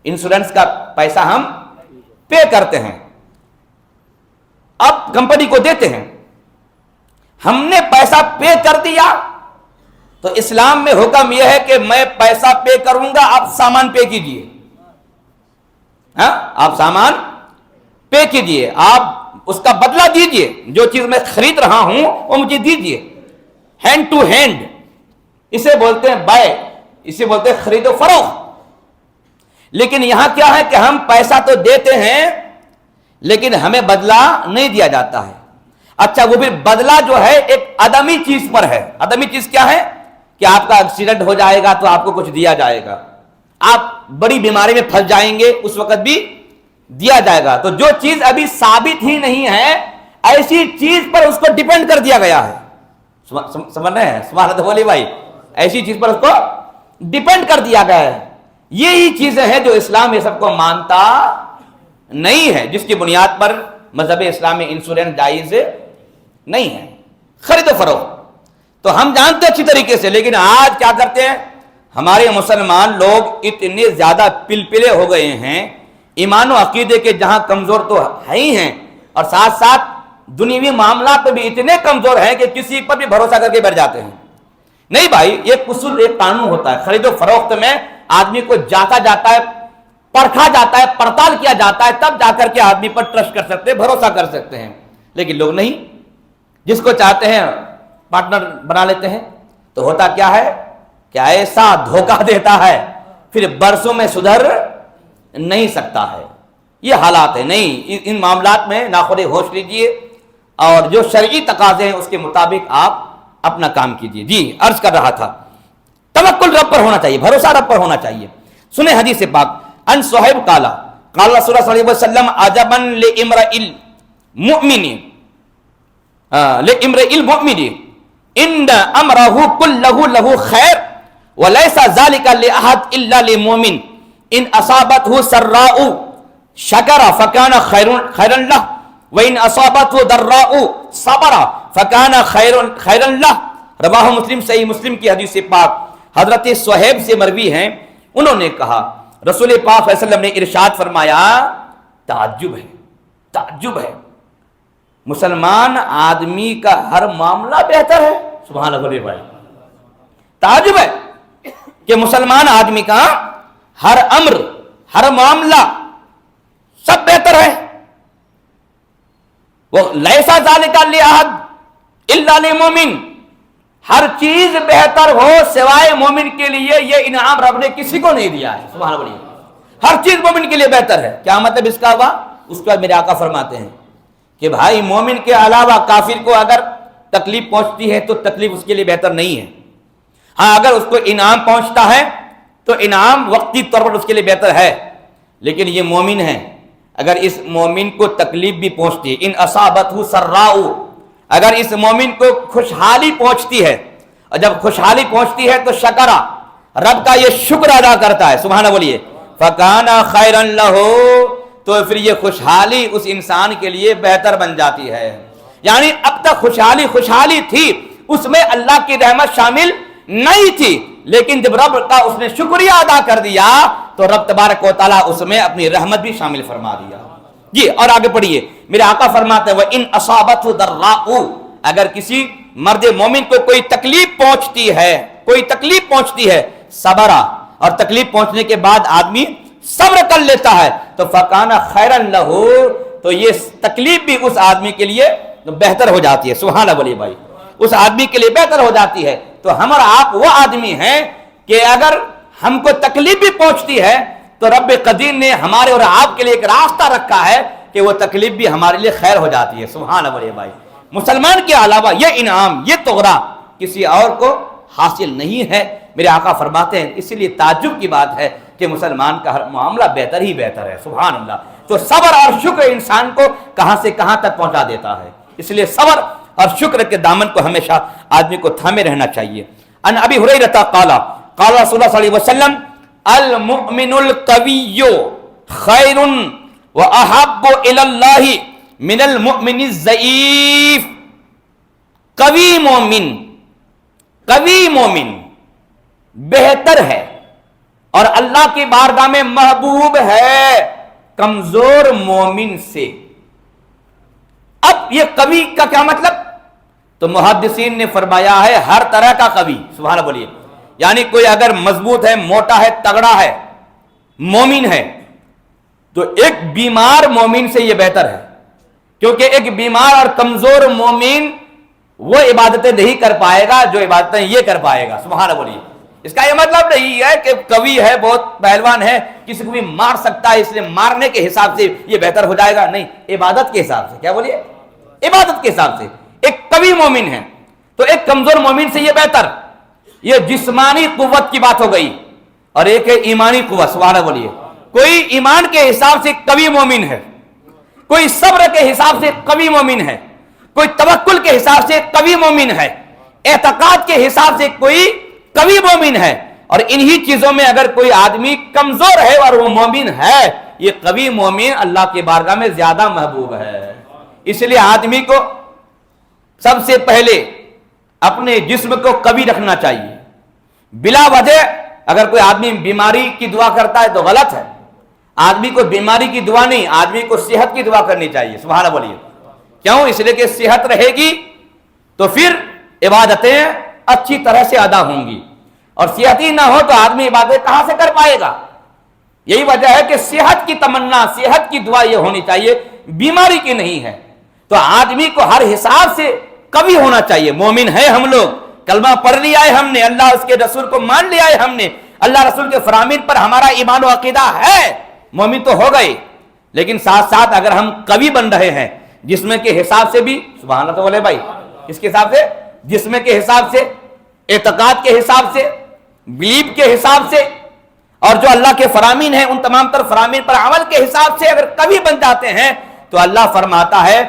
انشورنس کا پیسہ ہم پے کرتے ہیں, اب کمپنی کو دیتے ہیں. ہم نے پیسہ پے کر دیا تو اسلام میں حکم یہ ہے کہ میں پیسہ پے کروں گا, آپ سامان پے کیجئے. ہاں, آپ سامان پے کیجئے, آپ اس کا بدلہ دیجئے. جو چیز میں خرید رہا ہوں وہ مجھے دیجئے. ہینڈ ٹو ہینڈ, اسے بولتے ہیں بائے, اسے بولتے ہیں خرید و فروخت. لیکن یہاں کیا ہے کہ ہم پیسہ تو دیتے ہیں لیکن ہمیں بدلہ نہیں دیا جاتا ہے. اچھا, وہ بھی بدلہ جو ہے ایک عدمی چیز پر ہے. عدمی چیز کیا ہے کہ آپ کا ایکسیڈنٹ ہو جائے گا تو آپ کو کچھ دیا جائے گا, آپ بڑی بیماری میں پھنس جائیں گے اس وقت بھی دیا جائے گا. تو جو چیز ابھی ثابت ہی نہیں ہے ایسی چیز پر اس کو ڈیپینڈ کر دیا گیا ہے. سمجھ رہے ہیں؟ سبحان اللہ بولیے بھائی, ایسی چیز پر اس کو ڈیپینڈ کر دیا گیا ہے. یہی چیزیں ہیں جو اسلام یہ سب کو مانتا نہیں ہے, جس کی بنیاد پر مذہب اسلام میں انشورنس جائز نہیں ہے. خرید و فروخت تو ہم جانتے اچھی طریقے سے, لیکن آج کیا کرتے ہیں ہمارے مسلمان لوگ اتنے زیادہ پلپلے ہو گئے ہیں, ایمان و عقیدے کے جہاں کمزور تو ہے ہی ہیں, اور ساتھ ساتھ دنیوی معاملات پہ بھی اتنے کمزور ہیں کہ کسی پر بھی بھروسہ کر کے بیٹھ جاتے ہیں. نہیں بھائی, ایک اصول, ایک قانون ہوتا ہے. خرید و فروخت میں آدمی کو جانچا جاتا ہے, پرکھا جاتا ہے, پڑتال کیا جاتا ہے, تب جا کر کے آدمی پر ٹرسٹ کر سکتے ہیں, بھروسہ کر سکتے ہیں. لیکن لوگ نہیں, جس کو چاہتے ہیں پارٹنر بنا لیتے ہیں تو ہوتا کیا ہے کہ ایسا دھوکہ دیتا ہے پھر برسوں میں سدھر نہیں سکتا ہے. یہ حالات ہے. نہیں، ان معاملات میں ناخود ہوش لیجئے اور جو شرعی تقاضے ہیں اس کے مطابق آپ اپنا کام کیجئے. جی عرض کر رہا تھا توکل رب پر ہونا چاہیے، بھروسہ رب پر ہونا چاہیے. سنیں حدیث پاک. ان صہیب قال قال رسول اللہ صلی اللہ علیہ وسلم عجبا لامرئ المؤمن ان امره كله له خير وليس ذلك لاحد الا للمؤمن ان اصابته سراء شکر فکان خیرا لہ وان اصابته ضراء صبر فکان خیرا لہ. رواہ مسلم، صحیح مسلم کی حدیث پاک حضرت صہیب سے مروی ہیں. انہوں نے کہا رسول پاک صلی اللہ علیہ وسلم نے ارشاد فرمایا تعجب ہے، تعجب ہے، مسلمان آدمی کا ہر معاملہ بہتر ہے. سبحان اللہ بھائی، تعجب ہے کہ مسلمان آدمی کا ہر امر، ہر معاملہ سب بہتر ہے. وہ لیسا ذالک لأحد الا للمؤمن، ہر چیز بہتر ہو سوائے مومن کے لیے یہ انعام رب نے کسی کو نہیں دیا ہے. سبحان اللہ، ہر چیز مومن کے لیے بہتر ہے. کیا مطلب اس کا ہوا؟ اس کے بعد میرے آقا فرماتے ہیں کہ بھائی مومن کے علاوہ کافر کو اگر تکلیف پہنچتی ہے تو تکلیف اس کے لیے بہتر نہیں ہے. ہاں اگر اس کو انعام پہنچتا ہے تو انعام وقتی طور پر اس کے لیے بہتر ہے. لیکن یہ مومن ہے، اگر اس مومن کو تکلیف بھی پہنچتی ہے، ان اصابتہ سراء، اگر اس مومن کو خوشحالی پہنچتی ہے، اور جب خوشحالی پہنچتی ہے تو شکرا، رب کا یہ شکر ادا کرتا ہے. سبحانہ بولیے. فکان خیرا لہ، تو پھر یہ خوشحالی اس انسان کے لیے بہتر بن جاتی ہے. یعنی اب تک خوشحالی تھی، اس میں اللہ کی رحمت شامل نہیں تھی، لیکن جب رب کا اس نے شکریہ ادا کر دیا تو رب تبارک و تعالیٰ اس میں اپنی رحمت بھی شامل فرما دیا. جی اور آگے پڑھیے. میرے آقا فرماتے ہیں وَإِنْ أَصَابَتْهُ ضَرَّاءُ، اگر کسی مرد مومن کو کوئی تکلیف پہنچتی ہے، صبر، اور تکلیف پہنچنے کے بعد آدمی صبر کر لیتا ہے تو فَكَانَ خَيْرًا لَهُ، تو یہ تکلیف بھی اس آدمی کے لیے بہتر ہو جاتی ہے. سبحان اللہ بولیے بھائی، اس آدمی کے لیے بہتر ہو جاتی ہے. تو ہم اور آپ وہ آدمی ہیں کہ اگر ہم کو تکلیف بھی پہنچتی ہے تو رب قدیر نے ہمارے اور آپ کے لیے ایک راستہ رکھا ہے کہ وہ تکلیف بھی ہمارے لیے خیر ہو جاتی ہے. سبحان اللہ بھائی، مسلمان کے علاوہ یہ انعام، یہ تغرا کسی اور کو حاصل نہیں ہے. میرے آقا فرماتے ہیں اس لیے تعجب کی بات ہے کہ مسلمان کا ہر معاملہ بہتر ہی بہتر ہے. سبحان اللہ. تو صبر اور شکر انسان کو کہاں سے کہاں تک پہنچا دیتا ہے. اس لیے صبر اور شکر کے دامن کو ہمیشہ آدمی کو تھامے رہنا چاہیے. ان ابی ہریرہ قال قال رسول اللہ صلی اللہ علیہ وسلم المؤمن القوی خیر واحب الی اللہ من المؤمن الضعیف. قوی مومن بہتر ہے اور اللہ کی بارگاہ میں محبوب ہے کمزور مومن سے. اب یہ قوی کا کیا مطلب؟ تو محدثین نے فرمایا ہے ہر طرح کا قوی. سبحان اللہ بولیے. یعنی کوئی اگر مضبوط ہے، موٹا ہے، تگڑا ہے، مومن ہے، تو ایک بیمار مومن سے یہ بہتر ہے. کیونکہ ایک بیمار اور کمزور مومن وہ عبادتیں نہیں کر پائے گا جو عبادتیں یہ کر پائے گا. سبحان اللہ بولیے. اس کا یہ مطلب نہیں ہے کہ قوی ہے، بہت پہلوان ہے، کسی کو بھی مار سکتا ہے، اس لیے مارنے کے حساب سے یہ بہتر ہو جائے گا. نہیں، عبادت کے حساب سے. کیا بولیے؟ عبادت کے حساب سے ایک قوی مومن ہے تو ایک کمزور مومن سے یہ بہتر. یہ جسمانی قوت کی بات ہو گئی اور ایک ہے ایمانی قوت. سبحان اللہ بولیے. کوئی ایمان کے حساب سے قوی مومن ہے، کوئی صبر کے حساب سے قوی مومن ہے، کوئی توکل کے حساب سے قوی مومن ہے، اعتقاد کے حساب سے کوئی قوی مومن ہے. اور انہی چیزوں میں اگر کوئی آدمی کمزور ہے اور وہ مومن ہے، یہ قوی مومن اللہ کی بارگاہ میں زیادہ محبوب ہے. اس لیے آدمی کو سب سے پہلے اپنے جسم کو قوی رکھنا چاہیے. بلا وجہ اگر کوئی آدمی بیماری کی دعا کرتا ہے تو غلط ہے. آدمی کو بیماری کی دعا نہیں، آدمی کو صحت کی دعا کرنی چاہیے. سبحان اللہ بولیے. کیوں؟ اس لیے کہ صحت رہے گی تو پھر عبادتیں اچھی طرح سے ادا ہوں گی، اور صحت ہی نہ ہو تو آدمی عبادت کہاں سے کر پائے گا. یہی وجہ ہے کہ صحت کی تمنا، صحت کی دعا یہ ہونی چاہیے، بیماری کی نہیں ہے. تو آدمی کو ہر حساب سے قوی ہونا چاہیے. مومن ہے ہم لوگ, کلمہ پڑھ لیا ہے ہم نے, اللہ اس کے رسول کو مان لیا ہے ہم نے, اللہ رسول کے فرامین پر ہمارا ایمان و عقیدہ ہے, مومن تو ہو گئے. لیکن ساتھ ساتھ اگر ہم قوی بن رہے ہیں جسم کے حساب سے بھی, سبحان اللہ تو بولے بھائی, کس کے حساب سے؟ جسم کے حساب سے, اعتقاد کے حساب سے, بلیف کے حساب سے, اور جو اللہ کے فرامین ہیں ان تمام تر فرامین پر عمل کے حساب سے اگر قوی بن جاتے ہیں تو اللہ فرماتا ہے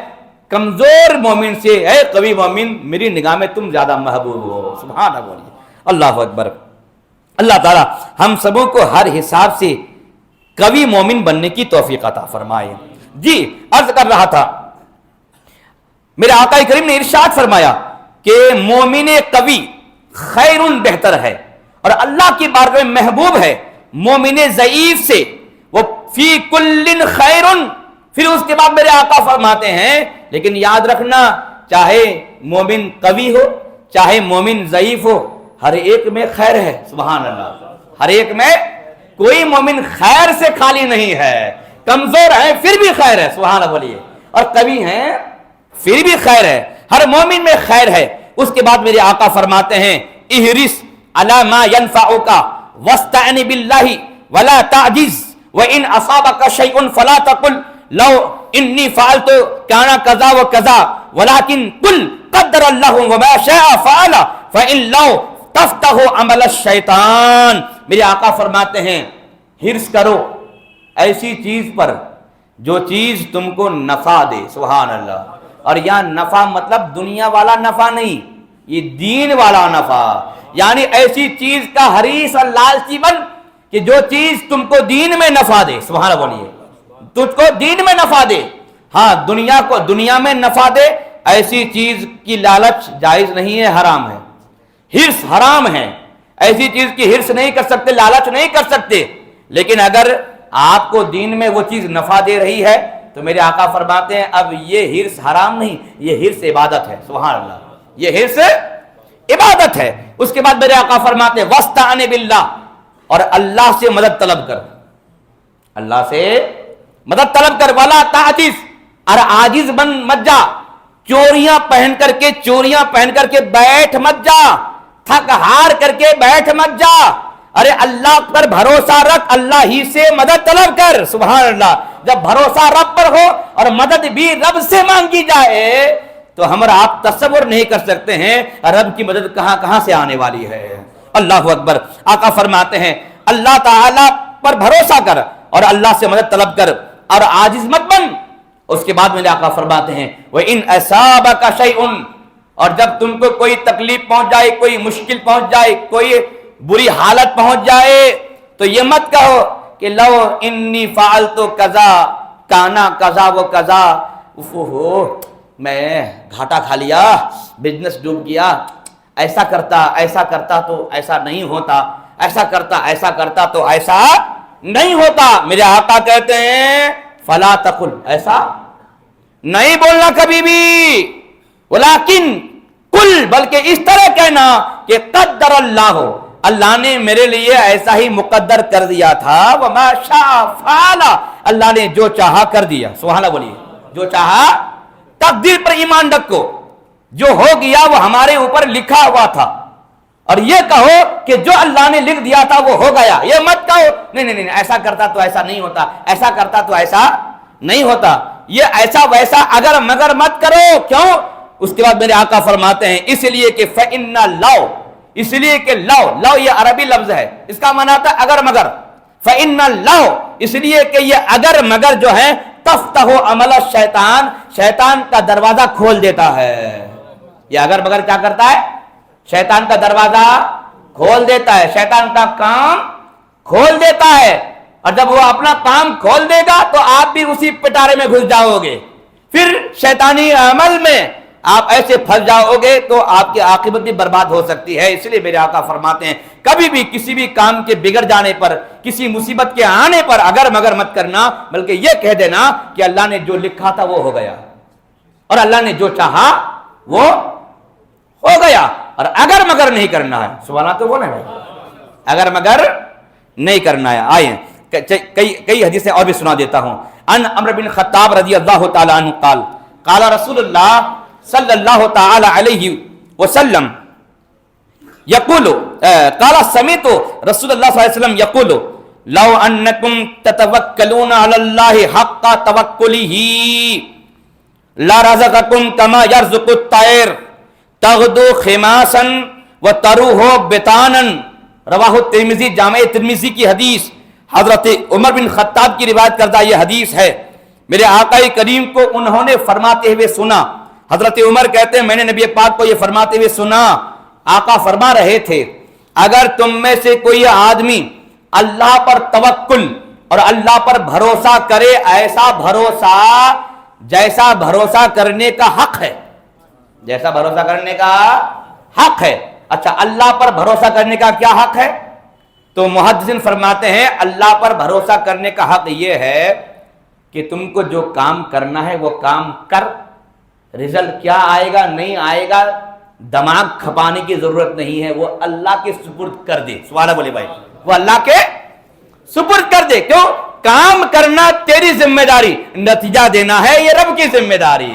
کمزور مومن سے اے قوی مومن میری نگاہ میں تم زیادہ محبوب ہو. سبحان اللہ, بولیے اللہ اکبر. اللہ تعالی ہم سبوں کو ہر حساب سے قوی مومن بننے کی توفیق عطا فرمائے. جی عرض کر رہا تھا, میرے آقا کریم نے ارشاد فرمایا کہ مومن قوی خیر بہتر ہے اور اللہ کی بارگاہ میں محبوب ہے مومن ضعیف سے. وہ فی کل خیر, پھر اس کے بعد میرے آقا فرماتے ہیں لیکن یاد رکھنا چاہے مومن قوی ہو چاہے مومن ضعیف ہو, ہر ایک میں خیر ہے. سبحان اللہ, ہر ایک میں کوئی مومن خیر سے خالی نہیں ہے. کمزور ہے پھر بھی خیر ہے, سبحان اللہ بولیے, اور قوی ہیں پھر بھی خیر ہے, ہر مومن میں خیر ہے. اس کے بعد میرے آقا فرماتے ہیں احرص علی ما ينفعک واستعن باللہ ولا تعجز وان اصابک شیء فلا تقل لو انی فعلت کان کذا وکذا ولکن قل قدر اللہ وما شاء فعل فان لو تفتح عمل الشیطان. میرے آقا فرماتے ہیں حرص کرو ایسی چیز پر جو چیز تم کو نفع دے. سبحان اللہ, اور یہاں نفع مطلب دنیا والا نفع نہیں, یہ دین والا نفع, یعنی ایسی چیز کا حریص اور لالچی بن کہ جو چیز تم کو دین میں نفع دے. سبحان اللہ بولیے, تجھ کو دین میں نفع دے. ہاں دنیا کو دنیا میں نفع دے, ایسی چیز کی لالچ جائز نہیں ہے, حرام ہے. حرص حرام ہے, ایسی چیز کی حرص نہیں کر سکتے, لالچ نہیں کر سکتے. لیکن اگر آپ کو دین میں وہ چیز نفع دے رہی ہے تو میرے آقا فرماتے ہیں اب یہ حرص حرام نہیں, یہ حرص عبادت ہے. سبحان اللہ, یہ حرص عبادت ہے. اس کے بعد میرے آقا فرماتے ہیں واستعن باللہ, اور اللہ سے مدد طلب کر, اللہ سے مدد طلب کر. ولا تعجز, اور عاجز بن مت جا, چوریاں پہن کر کے بیٹھ مت جا, تھک ہار کر کے بیٹھ مت جا. ارے اللہ پر بھروسہ رکھ, اللہ ہی سے مدد طلب کر. سبحان اللہ, جب بھروسہ رب پر ہو اور مدد بھی رب سے مانگی جائے تو ہم اور آپ تصور نہیں کر سکتے ہیں رب کی مدد کہاں کہاں سے آنے والی ہے. اللہ اکبر. آقا فرماتے ہیں اللہ تعالی پر بھروسہ کر اور اللہ سے مدد طلب کر اور عاجز مت بن. اس کے بعد میرے آقا فرماتے ہیں وَإِنْ أَصَابَكَ شَيْءٌ, اور جب تم کو کوئی تکلیف پہنچ جائے, کوئی مشکل پہنچ جائے, کوئی بری حالت پہنچ جائے تو یہ مت کہو کہ لو انی فعلت کذا کانا کذا و کذا, میں گھاٹا کھا لیا, بزنس ڈوب گیا, ایسا کرتا تو ایسا نہیں ہوتا, ایسا کرتا تو ایسا نہیں ہوتا. میرے آقا کہتے ہیں فلا تقل, ایسا نہیں بولنا کبھی بھی, ولیکن قل, بلکہ اس طرح کہنا کہ قدر اللہ, اللہ نے میرے لیے ایسا ہی مقدر کر دیا تھا, وما شاء فعل, اللہ نے جو چاہا کر دیا. سبحان اللہ بولیے, جو چاہا. تقدیر پر ایمان رکھو, جو ہو گیا وہ ہمارے اوپر لکھا ہوا تھا, اور یہ کہو کہ جو اللہ نے لکھ دیا تھا وہ ہو گیا. یہ مت کہو نہیں ایسا کرتا تو ایسا نہیں ہوتا, ایسا کرتا تو ایسا نہیں ہوتا. یہ ایسا ویسا اگر مگر مت کرو. کیوں؟ اس کے بعد میرے آقا فرماتے ہیں اس لیے کہ فَإِنَّ لَوْ, اس لیے کہ لو یہ عربی لفظ ہے, اس کا معنی آتا ہے اگر مگر. فَإِنَّ لَوْ, اس لیے کہ یہ اگر مگر جو ہے تفتح عمل الشیطان, شیطان کا دروازہ کھول دیتا ہے. یہ اگر مگر کیا کرتا ہے؟ شیطان کا دروازہ کھول دیتا ہے, شیطان کا کام کھول دیتا ہے. اور جب وہ اپنا کام کھول دے گا تو آپ بھی اسی پٹارے میں گھس جاؤ گے, پھر شیطانی عمل میں آپ ایسے پھنس جاؤ گے تو آپ کی عاقبت بھی برباد ہو سکتی ہے. اس لیے میرے آقا فرماتے ہیں کبھی بھی کسی بھی کام کے بگڑ جانے پر, کسی مصیبت کے آنے پر اگر مگر مت کرنا, بلکہ یہ کہہ دینا کہ اللہ نے جو لکھا تھا وہ ہو گیا, اور اللہ نے جو چاہا وہ ہو گیا, اور اگر مگر نہیں کرنا ہے. سبحان اللہ تو بولے بھائی, اگر مگر نہیں کرنا ہے. آئے کئی حدیثیں اور بھی سنا دیتا ہوں. ان عمرو بن خطاب رضی اللہ تعالی عنہ قال قال رسول اللہ صلی اللہ تعالی علیہ وسلم یقول قال سمعت رسول اللہ صلی اللہ علیہ وسلم یقول لو انکم تتوکلون علی اللہ حق توکلہ لرزقکم کما یرزق الطیر تغدو خماسا وتروح بطانا، رواہ ترمذی، جامع ترمذی کی حدیث، حضرت عمر بن خطاب کی روایت کردہ یہ حدیث ہے۔ میرے آقا کریم کو انہوں نے فرماتے ہوئے سنا، حضرت عمر کہتے ہیں میں نے نبی پاک کو یہ فرماتے ہوئے سنا، آقا فرما رہے تھے اگر تم میں سے کوئی آدمی اللہ پر توکل اور اللہ پر بھروسہ کرے، ایسا بھروسہ جیسا بھروسہ کرنے کا حق ہے، جیسا بھروسہ کرنے کا حق ہے۔ اچھا، اللہ پر بھروسہ کرنے کا کیا حق ہے؟ تو محدثین فرماتے ہیں اللہ پر بھروسہ کرنے کا حق یہ ہے کہ تم کو جو کام کرنا ہے وہ کام کر، رزلٹ کیا آئے گا نہیں آئے گا دماغ کھپانے کی ضرورت نہیں ہے، وہ اللہ کے سپرد کر دے۔ سبحان اللہ بولے بھائی، وہ اللہ کے سپرد کر دے۔ کیوں؟ کام کرنا تیری ذمہ داری، نتیجہ دینا ہے یہ رب کی ذمہ داری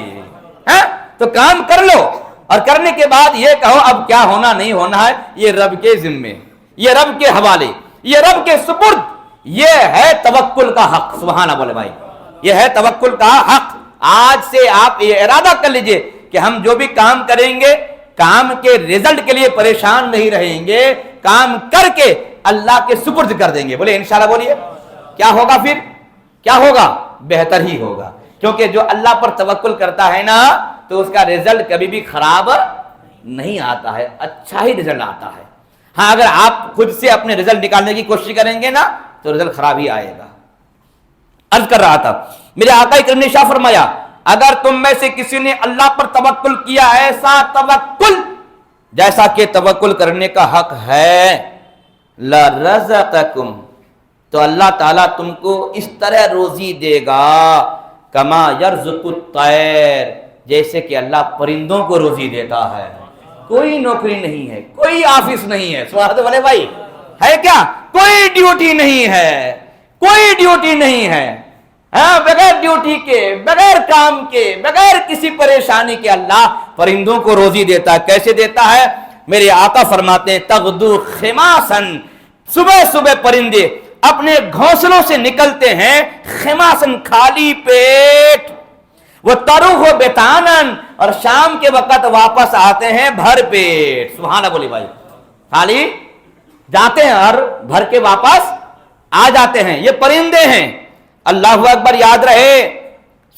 ہے۔ تو کام کر لو اور کرنے کے بعد یہ کہو اب کیا ہونا نہیں ہونا ہے یہ رب کے ذمے، یہ رب کے حوالے، یہ رب کے سپرد، یہ ہے توکل کا حق۔ سبحان اللہ بولے بھائی، یہ ہے توکل کا حق۔ آج سے آپ یہ ارادہ کر لیجئے کہ ہم جو بھی کام کریں گے کام کے رزلٹ کے لیے پریشان نہیں رہیں گے، کام کر کے اللہ کے سپرد کر دیں گے۔ بولے انشاءاللہ بولیے، کیا ہوگا پھر؟ کیا ہوگا؟ بہتر ہی ہوگا، کیونکہ جو اللہ پر توکل کرتا ہے نا تو اس کا رزلٹ کبھی بھی خراب نہیں آتا ہے، اچھا ہی رزلٹ آتا ہے۔ ہاں، اگر آپ خود سے اپنے رزلٹ نکالنے کی کوشش کریں گے نا تو رزلٹ خراب ہی آئے گا۔ عرض کر رہا تھا میرے آقا کریم نے ارشاد فرمایا اگر تم میں سے کسی نے اللہ پر توکل کیا، ایسا توکل جیسا کہ توکل کرنے کا حق ہے، لرزقکم، تو اللہ تعالیٰ تم کو اس طرح روزی دے گا، کما یرزق الطیر، جیسے کہ اللہ پرندوں کو روزی دیتا ہے۔ کوئی نوکری نہیں ہے، کوئی آفس نہیں ہے، سبحان اللہ بھائی، ہے کیا؟ کوئی ڈیوٹی نہیں ہے، کوئی ڈیوٹی نہیں ہے، ہاں، بغیر ڈیوٹی کے، بغیر کام کے، بغیر کسی پریشانی کے اللہ پرندوں کو روزی دیتا ہے۔ کیسے دیتا ہے؟ میرے آقا فرماتے ہیں تغدو خماسن، صبح صبح پرندے اپنے گھونسلوں سے نکلتے ہیں خماسن، خالی پیٹ، وہ تروح بطانن، اور شام کے وقت واپس آتے ہیں بھر پیٹ۔ سبحان اللہ بولی بھائی، خالی جاتے ہیں اور بھر کے واپس آ جاتے ہیں، یہ پرندے ہیں۔ اللہ اکبر، یاد رہے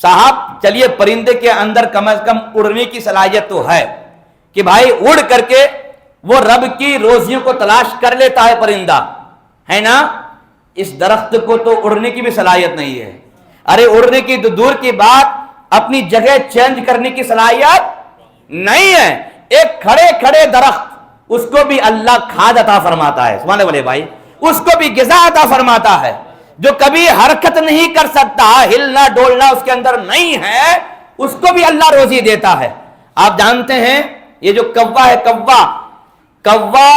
صاحب، چلیے پرندے کے اندر کم از کم اڑنے کی صلاحیت تو ہے کہ بھائی اڑ کر کے وہ رب کی روزیوں کو تلاش کر لیتا ہے پرندہ، ہے نا؟ اس درخت کو تو اڑنے کی بھی صلاحیت نہیں ہے، ارے اڑنے کی تو دور کی بات، اپنی جگہ چینج کرنے کی صلاحیت نہیں ہے۔ ایک کھڑے کھڑے درخت، اس کو بھی اللہ کھاد عطا فرماتا ہے، سبحان اللہ بھائی، اس کو بھی غذا عطا فرماتا ہے۔ جو کبھی حرکت نہیں کر سکتا، ہلنا ڈولنا اس کے اندر نہیں ہے، اس کو بھی اللہ روزی دیتا ہے۔ آپ جانتے ہیں یہ جو کوا ہے، کوا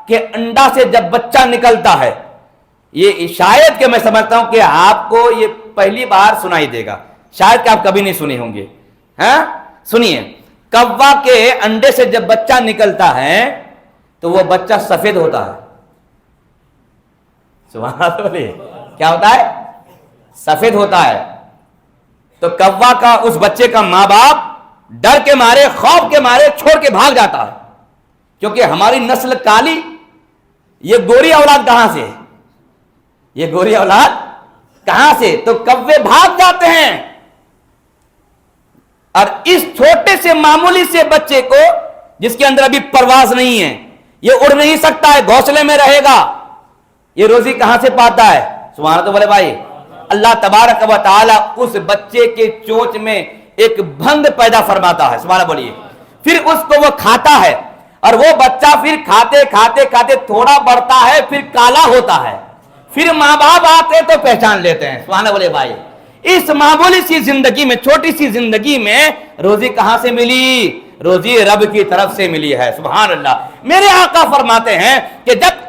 کے انڈا سے جب بچہ نکلتا ہے، یہ شاید کہ میں سمجھتا ہوں کہ آپ کو یہ پہلی بار سنائی دے گا، شاید کہ آپ کبھی نہیں سنے ہوں گے۔ ہاں سنیے، کوا کے انڈے سے جب بچہ نکلتا ہے تو وہ بچہ سفید ہوتا ہے۔ سبحان اللہ، کیا ہوتا ہے؟ سفید ہوتا ہے۔ تو کوا کا، اس بچے کا ماں باپ ڈر کے مارے، خوف کے مارے چھوڑ کے بھاگ جاتا ہے، کیونکہ ہماری نسل کالی، یہ گوری اولاد کہاں سے ہے؟ یہ گوری اولاد کہاں سے؟ تو کوے بھاگ جاتے ہیں، اور اس چھوٹے سے معمولی سے بچے کو جس کے اندر ابھی پرواز نہیں ہے، یہ اڑ نہیں سکتا ہے، گھونسلے میں رہے گا، یہ روزی کہاں سے پاتا ہے؟ سبحان اللہ بولے بھائی، اللہ تبارک و تعالی اس بچے کے چونچ میں ایک بھنگ پیدا فرماتا ہے، سبحان اللہ بولیے، پھر اس کو وہ کھاتا ہے، اور وہ بچہ پھر کھاتے کھاتے کھاتے تھوڑا بڑھتا ہے، پھر کالا ہوتا ہے، پھر ماں باپ آتے تو پہچان لیتے ہیں، سبحان اللہ بولے بھائی۔ اس معمولی سی زندگی میں، چھوٹی سی زندگی میں روزی کہاں سے ملی؟ روزی رب کی طرف سے ملی ہے، سبحان اللہ۔ میرے آقا فرماتے ہیں کہ جب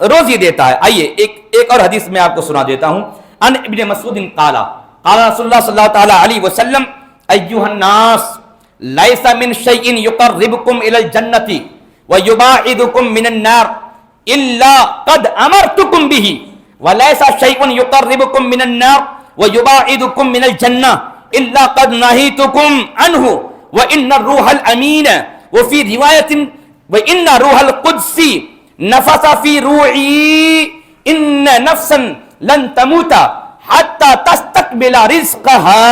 روزی دیتا ہے. آئیے ایک اور حدیث میں آپ کو سنا دیتا ہوں. ان ابن مسعود قال قال رسول اللہ صلی اللہ تعالی علیہ وسلم ایھا الناس لیس من شیء یقربکم الی الجنۃ ویباعدکم من النار الا قد امرتکم به ولیس شیء یقربکم من النار ویباعدکم من الجنہ الا قد نہیتکم عنہ وان الروح الامین وفی روایت وان روح القدس نفث فی روعی ان نفسا لن تموت حتى تستقبل رزقها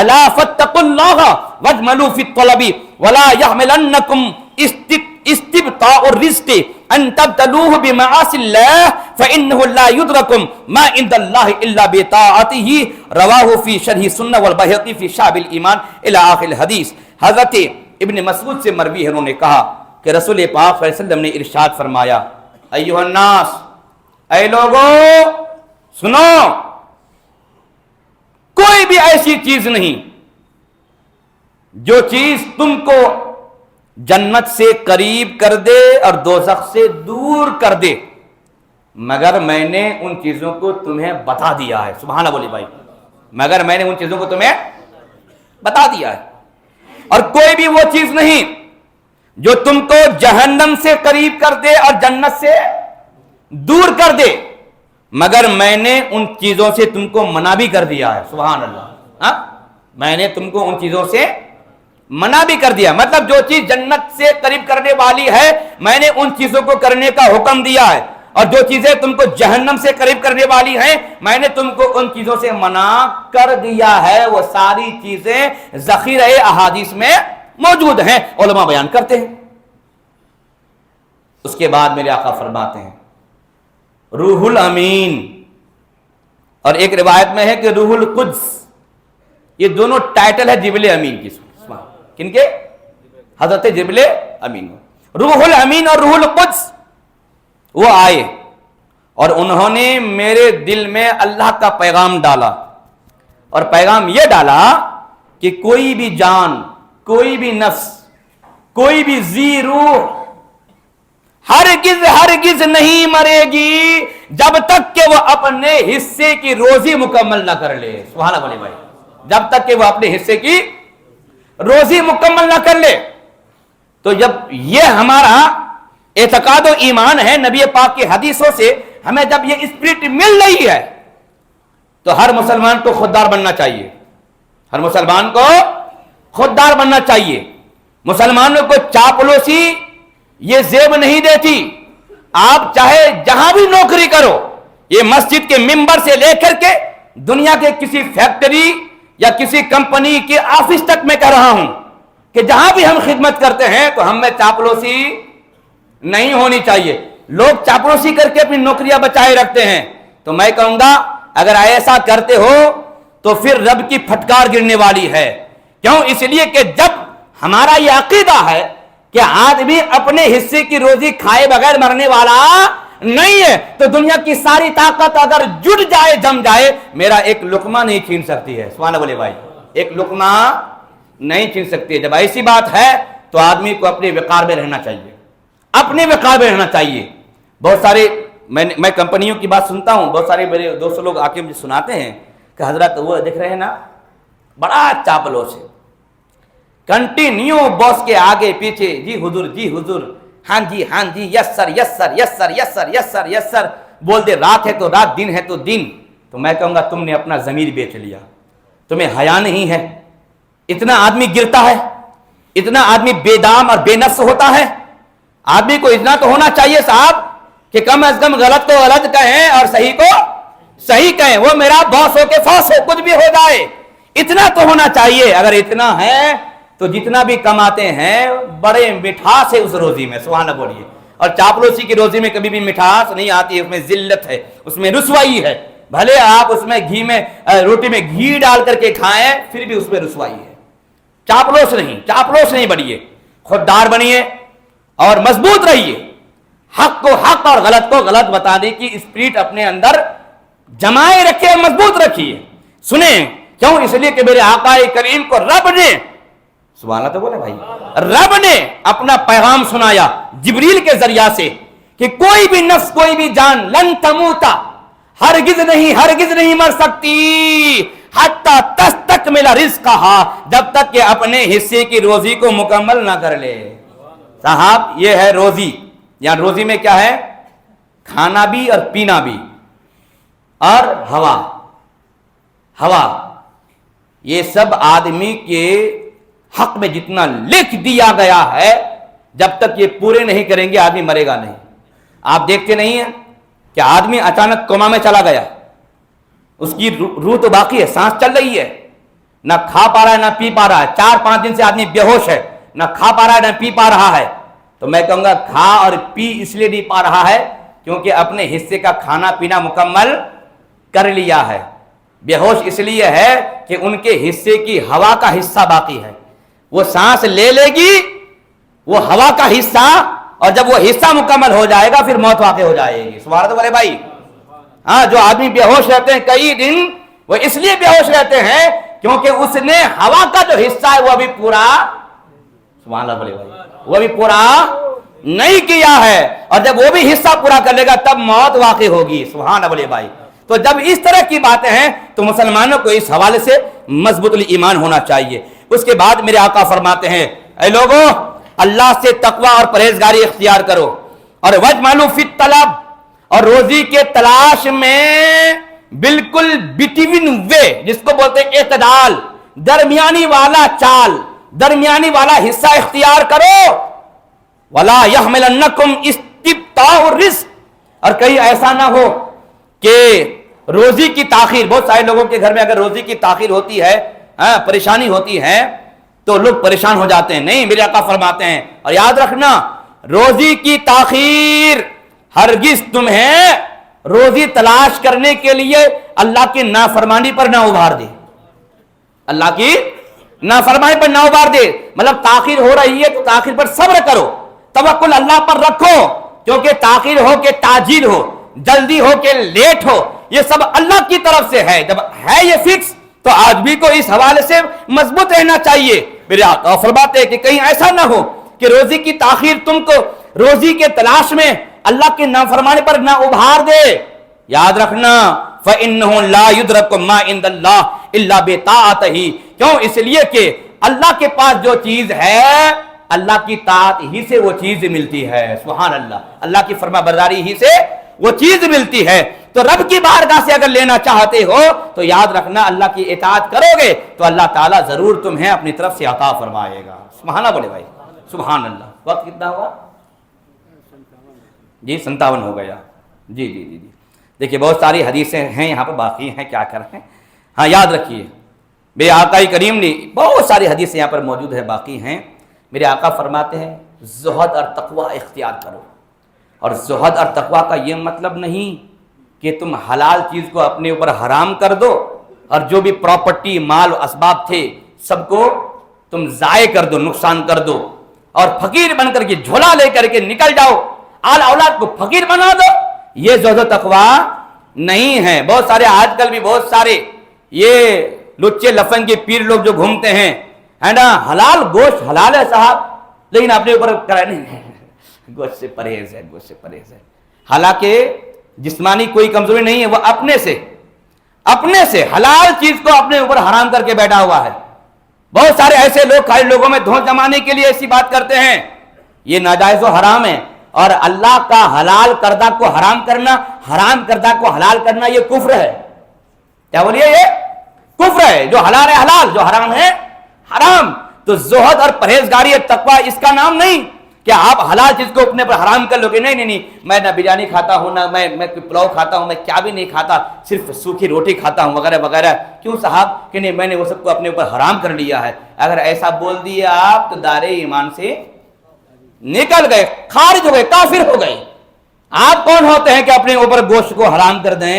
الا فاتقوا الله واجملوا في الطلب ولا يحملنكم استبطاء الرزق ان تبتلوه بمعاصي الله فانه لا يدرك ما عند الله الا بطاعته رواه في شرح السنة والبيهقي في شعب الايمان الى اخر الحديث. حضرت ابن مسعود سے مروی ہے، انہوں نے کہا کہ رسول پاک صلی اللہ علیہ وسلم نے ارشاد فرمایا ایھا الناس، اے لوگوں سنو، کوئی بھی ایسی چیز نہیں جو چیز تم کو جنت سے قریب کر دے اور دوزخ سے دور کر دے مگر میں نے ان چیزوں کو تمہیں بتا دیا ہے. سبحان اللہ بولی بھائی، مگر میں نے ان چیزوں کو تمہیں بتا دیا ہے. اور کوئی بھی وہ چیز نہیں جو تم کو جہنم سے قریب کر دے اور جنت سے دور کر دے مگر میں نے ان چیزوں سے تم کو منع بھی کر دیا ہے. سبحان اللہ. میں نے تم کو ان چیزوں سے منع بھی کر دیا، مطلب جو چیز جنت سے قریب کرنے والی ہے میں نے ان چیزوں کو کرنے کا حکم دیا ہے، اور جو چیزیں تم کو جہنم سے قریب کرنے والی ہیں میں نے تم کو ان چیزوں سے منع کر دیا ہے. وہ ساری چیزیں ذخیرہ احادیث میں موجود ہیں، علماء بیان کرتے ہیں. اس کے بعد میرے آقا فرماتے ہیں روح الامین، اور ایک روایت میں ہے کہ روح القدس. یہ دونوں ٹائٹل ہے جبریل امین کی. کن کے؟ حضرت جبریل امین. روح الامین اور روح القدس وہ آئے اور انہوں نے میرے دل میں اللہ کا پیغام ڈالا، اور پیغام یہ ڈالا کہ کوئی بھی جان، کوئی بھی نفس، کوئی بھی ذی روح ہرگز نہیں مرے گی جب تک کہ وہ اپنے حصے کی روزی مکمل نہ کر لے. سبحان اللہ بھائی، جب تک کہ وہ اپنے حصے کی روزی مکمل نہ کر لے. تو جب یہ ہمارا اعتقاد و ایمان ہے، نبی پاک کی حدیثوں سے ہمیں جب یہ اسپرٹ مل رہی ہے تو ہر مسلمان کو خوددار بننا چاہیے. ہر مسلمان کو خوددار بننا چاہیے. مسلمانوں کو چاپلوسی یہ زیب نہیں دیتی. آپ چاہے جہاں بھی نوکری کرو، یہ مسجد کے ممبر سے لے کر کے دنیا کے کسی فیکٹری یا کسی کمپنی کے آفس تک میں کہہ رہا ہوں کہ جہاں بھی ہم خدمت کرتے ہیں تو ہم میں چاپلوسی نہیں ہونی چاہیے. لوگ چاپلوسی کر کے اپنی نوکریاں بچائے رکھتے ہیں. تو میں کہوں گا اگر ایسا کرتے ہو تو پھر رب کی پھٹکار گرنے والی ہے. کیوں؟ اس لیے کہ جب ہمارا یہ عقیدہ ہے کہ آدمی اپنے حصے کی روزی کھائے بغیر مرنے والا نہیں ہے تو دنیا کی ساری طاقت اگر جڑ جائے، جم جائے، میرا ایک لقمہ نہیں چھین سکتی ہے. سبحان اللہ بولے بھائی، ایک لقمہ نہیں چھین سکتی ہے. جب ایسی بات ہے تو آدمی کو اپنے وقار میں رہنا چاہیے، اپنے وقار میں رہنا چاہیے. بہت سارے میں کمپنیوں کی بات سنتا ہوں، بہت سارے میرے دوست لوگ آ کے مجھے سناتے ہیں کہ حضرت وہ دیکھ رہے ہیں نا بڑا چاپلوس ہے، کنٹینیو باس کے آگے پیچھے جی حضور ہاں جی یس سر یس سر یس سر یس سر یس سر یس سر بول دے. رات ہے تو رات، دن ہے تو دن. تو میں کہوں گا تم نے اپنا ضمیر بیچ لیا، تمہیں حیا نہیں ہے. اتنا آدمی گرتا ہے، اتنا آدمی بے دام اور بے نفس ہوتا ہے. آدمی کو اتنا تو ہونا چاہیے صاحب کہ کم از کم غلط کو غلط کہیں اور صحیح کو صحیح کہیں. وہ میرا باس ہو کے فاس ہو، کچھ بھی ہو جائے، اتنا تو ہونا چاہیے. اگر اتنا ہے تو جتنا بھی کماتے ہیں بڑے مٹھاس ہے اس روزی میں. سبحان اللہ بولیے. اور چاپلوسی کی روزی میں کبھی بھی مٹھاس نہیں آتی ہے، اس میں ذلت ہے، اس میں رسوائی ہے. بھلے آپ اس میں گھی میں روٹی میں گھی ڈال کر کے کھائیں پھر بھی اس میں رسوائی ہے. چاپلوس نہیں بنیے، خوددار بنیے اور مضبوط رہیے. حق کو حق اور غلط کو غلط بتانے کی اسپرٹ اپنے اندر جمائے رکھے، مضبوط رکھیے. سنیں کیوں؟ اس لیے کہ میرے آقا کریم کو رب نے، سبحان اللہ تو بولے بھائی، رب نے اپنا پیغام سنایا جبریل کے ذریعہ سے کہ کوئی بھی نفس کوئی بھی جان لن تموتا ہرگز نہیں مر سکتی حتی تستکمل رزقہا جب تک کہ اپنے حصے کی روزی کو مکمل نہ کر لے. صاحب یہ ہے روزی. یہاں روزی میں کیا ہے؟ کھانا بھی اور پینا بھی اور ہوا یہ سب آدمی کے حق میں جتنا لکھ دیا گیا ہے جب تک یہ پورے نہیں کریں گے آدمی مرے گا نہیں. آپ دیکھتے نہیں ہیں کہ آدمی اچانک کوما میں چلا گیا, اس کی روح تو باقی ہے, سانس چل رہی ہے, نہ کھا پا رہا ہے نہ پی پا رہا ہے, 4-5 دن سے آدمی بے ہوش ہے, نہ کھا پا رہا ہے نہ پی پا رہا ہے. تو میں کہوں گا کھا اور پی اس لیے نہیں پا رہا ہے کیونکہ اپنے حصے کا کھانا پینا مکمل کر لیا ہے. بے ہوش اس لیے ہے کہ ان کے حصے کی ہوا کا حصہ باقی ہے. وہ سانس لے لے گی وہ ہوا کا حصہ, اور جب وہ حصہ مکمل ہو جائے گا پھر موت واقع ہو جائے گی. سبحان اللہ بولے بھائی. ہاں, جو آدمی بے ہوش رہتے ہیں کئی دن, وہ اس لیے بے ہوش رہتے ہیں کیونکہ اس نے ہوا کا جو حصہ ہے وہ ابھی پورا, سبحان اللہ بولے بھائی, وہ ابھی پورا نہیں کیا ہے, اور جب وہ بھی حصہ پورا کر لے گا تب موت واقع ہوگی. سبحان اللہ بولے بھائی. تو جب اس طرح کی باتیں ہیں تو مسلمانوں کو اس حوالے سے مضبوط ایمان ہونا چاہیے. اس کے بعد میرے آقا فرماتے ہیں, اے لوگوں اللہ سے تقوی اور پرہیزگاری اختیار کرو, اور وجملوا فی الطلب, اور روزی کے تلاش میں بالکل بٹوین وے, جس کو بولتے ہیں اعتدال, درمیانی والا چال, درمیانی والا حصہ اختیار کرو. ولا یحملنکم استبطاء الرزق, اور کہیں ایسا نہ ہو کہ روزی کی تاخیر, بہت سارے لوگوں کے گھر میں اگر روزی کی تاخیر ہوتی ہے, پریشانی ہوتی ہے, تو لوگ پریشان ہو جاتے ہیں. نہیں, میرے آقا فرماتے ہیں, اور یاد رکھنا روزی کی تاخیر ہرگز تمہیں روزی تلاش کرنے کے لیے اللہ کی نافرمانی پر نہ ابھار دے. اللہ کی نافرمانی پر نہ ابھار دے. مطلب تاخیر ہو رہی ہے تو تاخیر پر صبر کرو, توکل اللہ پر رکھو, کیونکہ تاخیر ہو کہ تعجیل ہو, جلدی ہو کہ لیٹ ہو, یہ سب اللہ کی طرف سے ہے. جب ہے یہ فکس تو آدمی کو اس حوالے سے مضبوط رہنا چاہیے. میرے آقا فرماتے ہیں کہ کہیں ایسا نہ ہو کہ روزی کی تاخیر تم کو روزی کے تلاش میں اللہ کے نافرمانی پر نہ ابھار دے. یاد رکھنا فَإِنَّهُ لَا يُدْرَكُ مَا عِندَ اللَّهِ إِلَّا بِطَاعَتِهِ, کیوں؟ اس لیے کہ اللہ کے پاس جو چیز ہے اللہ کی طاعت ہی سے وہ چیز ملتی ہے. سبحان اللہ, اللہ کی فرما برداری ہی سے وہ چیز ملتی ہے. تو رب کی بارگاہ سے اگر لینا چاہتے ہو تو یاد رکھنا اللہ کی اطاعت کرو گے تو اللہ تعالیٰ ضرور تمہیں اپنی طرف سے عطا فرمائے گا. سبحان اللہ بولے بھائی, سبحان اللہ. وقت کتنا ہوا؟ جی 57 ہو گیا. جی دیکھیے بہت ساری حدیثیں ہیں یہاں پر باقی ہیں, کیا کریں. ہاں یاد رکھیے میرے آقا کریم نے بہت ساری حدیثیں یہاں پر موجود ہے, باقی ہیں. میرے آقا فرماتے ہیں زہد اور تقوی اختیار کرو. اور زہد اور تقوی کا یہ مطلب نہیں کہ تم حلال چیز کو اپنے اوپر حرام کر دو اور جو بھی پراپرٹی مال و اسباب تھے سب کو تم ضائع کر دو, نقصان کر دو, اور فقیر بن کر کے جھولا لے کر کے نکل جاؤ, آل اولاد کو فقیر بنا دو. یہ زہد و تقوی نہیں ہے. بہت سارے آج کل بھی بہت سارے یہ لچے لفن کے پیر لوگ جو گھومتے ہیں, ہے نا, حلال گوشت حلال ہے صاحب, لیکن اپنے اوپر کرائے نہیں, گوشت سے پرہیز ہے, گوشت سے پرہیز ہے. حالانکہ جسمانی کوئی کمزوری نہیں ہے, وہ اپنے سے حلال چیز کو اپنے اوپر حرام کر کے بیٹھا ہوا ہے. بہت سارے ایسے لوگ خالی لوگوں میں دھوس جمانے کے لیے ایسی بات کرتے ہیں. یہ ناجائز و حرام ہے, اور اللہ کا حلال کردہ کو حرام کرنا, حرام کردہ کو حلال کرنا یہ کفر ہے. کیا بولیے؟ یہ کفر ہے. جو حلال ہے حلال, جو حرام ہے حرام. تو زہد اور پرہیزگاری تقوی اس کا نام نہیں کہ آپ حلال چیز کو اپنے پر حرام کر لو گے. نہیں, میں نہ بریانی کھاتا ہوں, نہ میں پلاؤ کھاتا ہوں, میں کیا بھی نہیں کھاتا, صرف سوکھی روٹی کھاتا ہوں وغیرہ وغیرہ. کیوں صاحب؟ کہ نہیں, میں نے وہ سب کو اپنے اوپر حرام کر لیا ہے. اگر ایسا بول دیے آپ تو دائرے ایمان سے نکل گئے, خارج ہو گئے, کافر ہو گئے. آپ کون ہوتے ہیں کہ اپنے اوپر گوشت کو حرام کر دیں,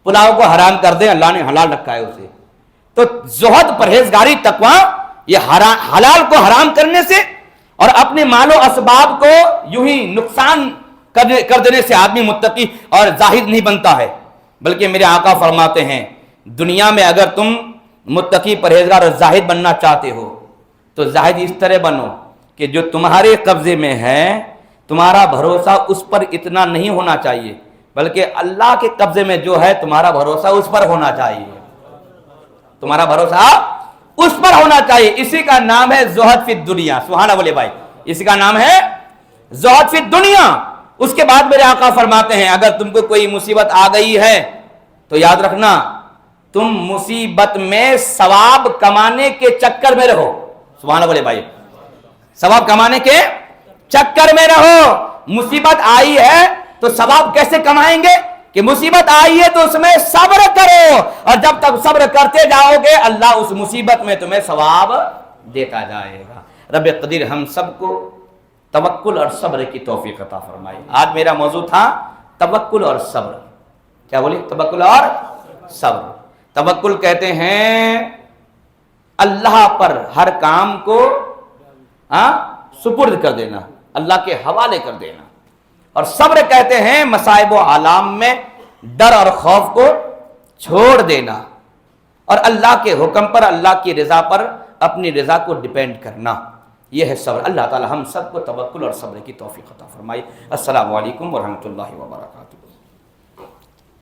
پلاؤ کو حرام کر دیں؟ اللہ نے حلال رکھا ہے اسے. تو زہد پرہیزگاری تقوی یہ حلال کو حرام کرنے سے اور اپنے مال و اسباب کو یوں ہی نقصان کر دینے سے آدمی متقی اور زاہد نہیں بنتا ہے. بلکہ میرے آقا فرماتے ہیں دنیا میں اگر تم متقی پرہیزگار اور زاہد بننا چاہتے ہو تو زاہد اس طرح بنو کہ جو تمہارے قبضے میں ہے تمہارا بھروسہ اس پر اتنا نہیں ہونا چاہیے، بلکہ اللہ کے قبضے میں جو ہے تمہارا بھروسہ اس پر ہونا چاہیے، تمہارا بھروسہ اس پر ہونا چاہیے۔ اسی کا نام ہے زہد فی الدنیا۔ سبحان اللہ بولے بھائی، اسی کا نام ہے زہد فی الدنیا۔ اس کے بعد میرے آقا فرماتے ہیں اگر تم کو کوئی مصیبت آ گئی ہے تو یاد رکھنا تم مصیبت میں ثواب کمانے کے چکر میں رہو۔ سبحان اللہ بولے بھائی، ثواب کمانے کے چکر میں رہو۔ مصیبت آئی ہے تو ثواب کیسے کمائیں گے کہ مصیبت آئی ہے تو اس میں صبر کرو، اور جب تک صبر کرتے جاؤ گے اللہ اس مصیبت میں تمہیں ثواب دیتا جائے گا۔ رب قدیر ہم سب کو توکل اور صبر کی توفیق عطا فرمائے۔ آج میرا موضوع تھا توکل اور صبر۔ کیا بولے؟ توکل اور صبر۔ توکل کہتے ہیں اللہ پر ہر کام کو سپرد کر دینا، اللہ کے حوالے کر دینا، اور صبر کہتے ہیں مصائب و آلام میں ڈر اور خوف کو چھوڑ دینا، اور اللہ کے حکم پر، اللہ کی رضا پر اپنی رضا کو ڈیپینڈ کرنا، یہ ہے صبر۔ اللہ تعالی ہم سب کو توکل اور صبر کی توفیق عطا فرمائے۔ السلام علیکم ورحمۃ اللہ وبرکاتہ۔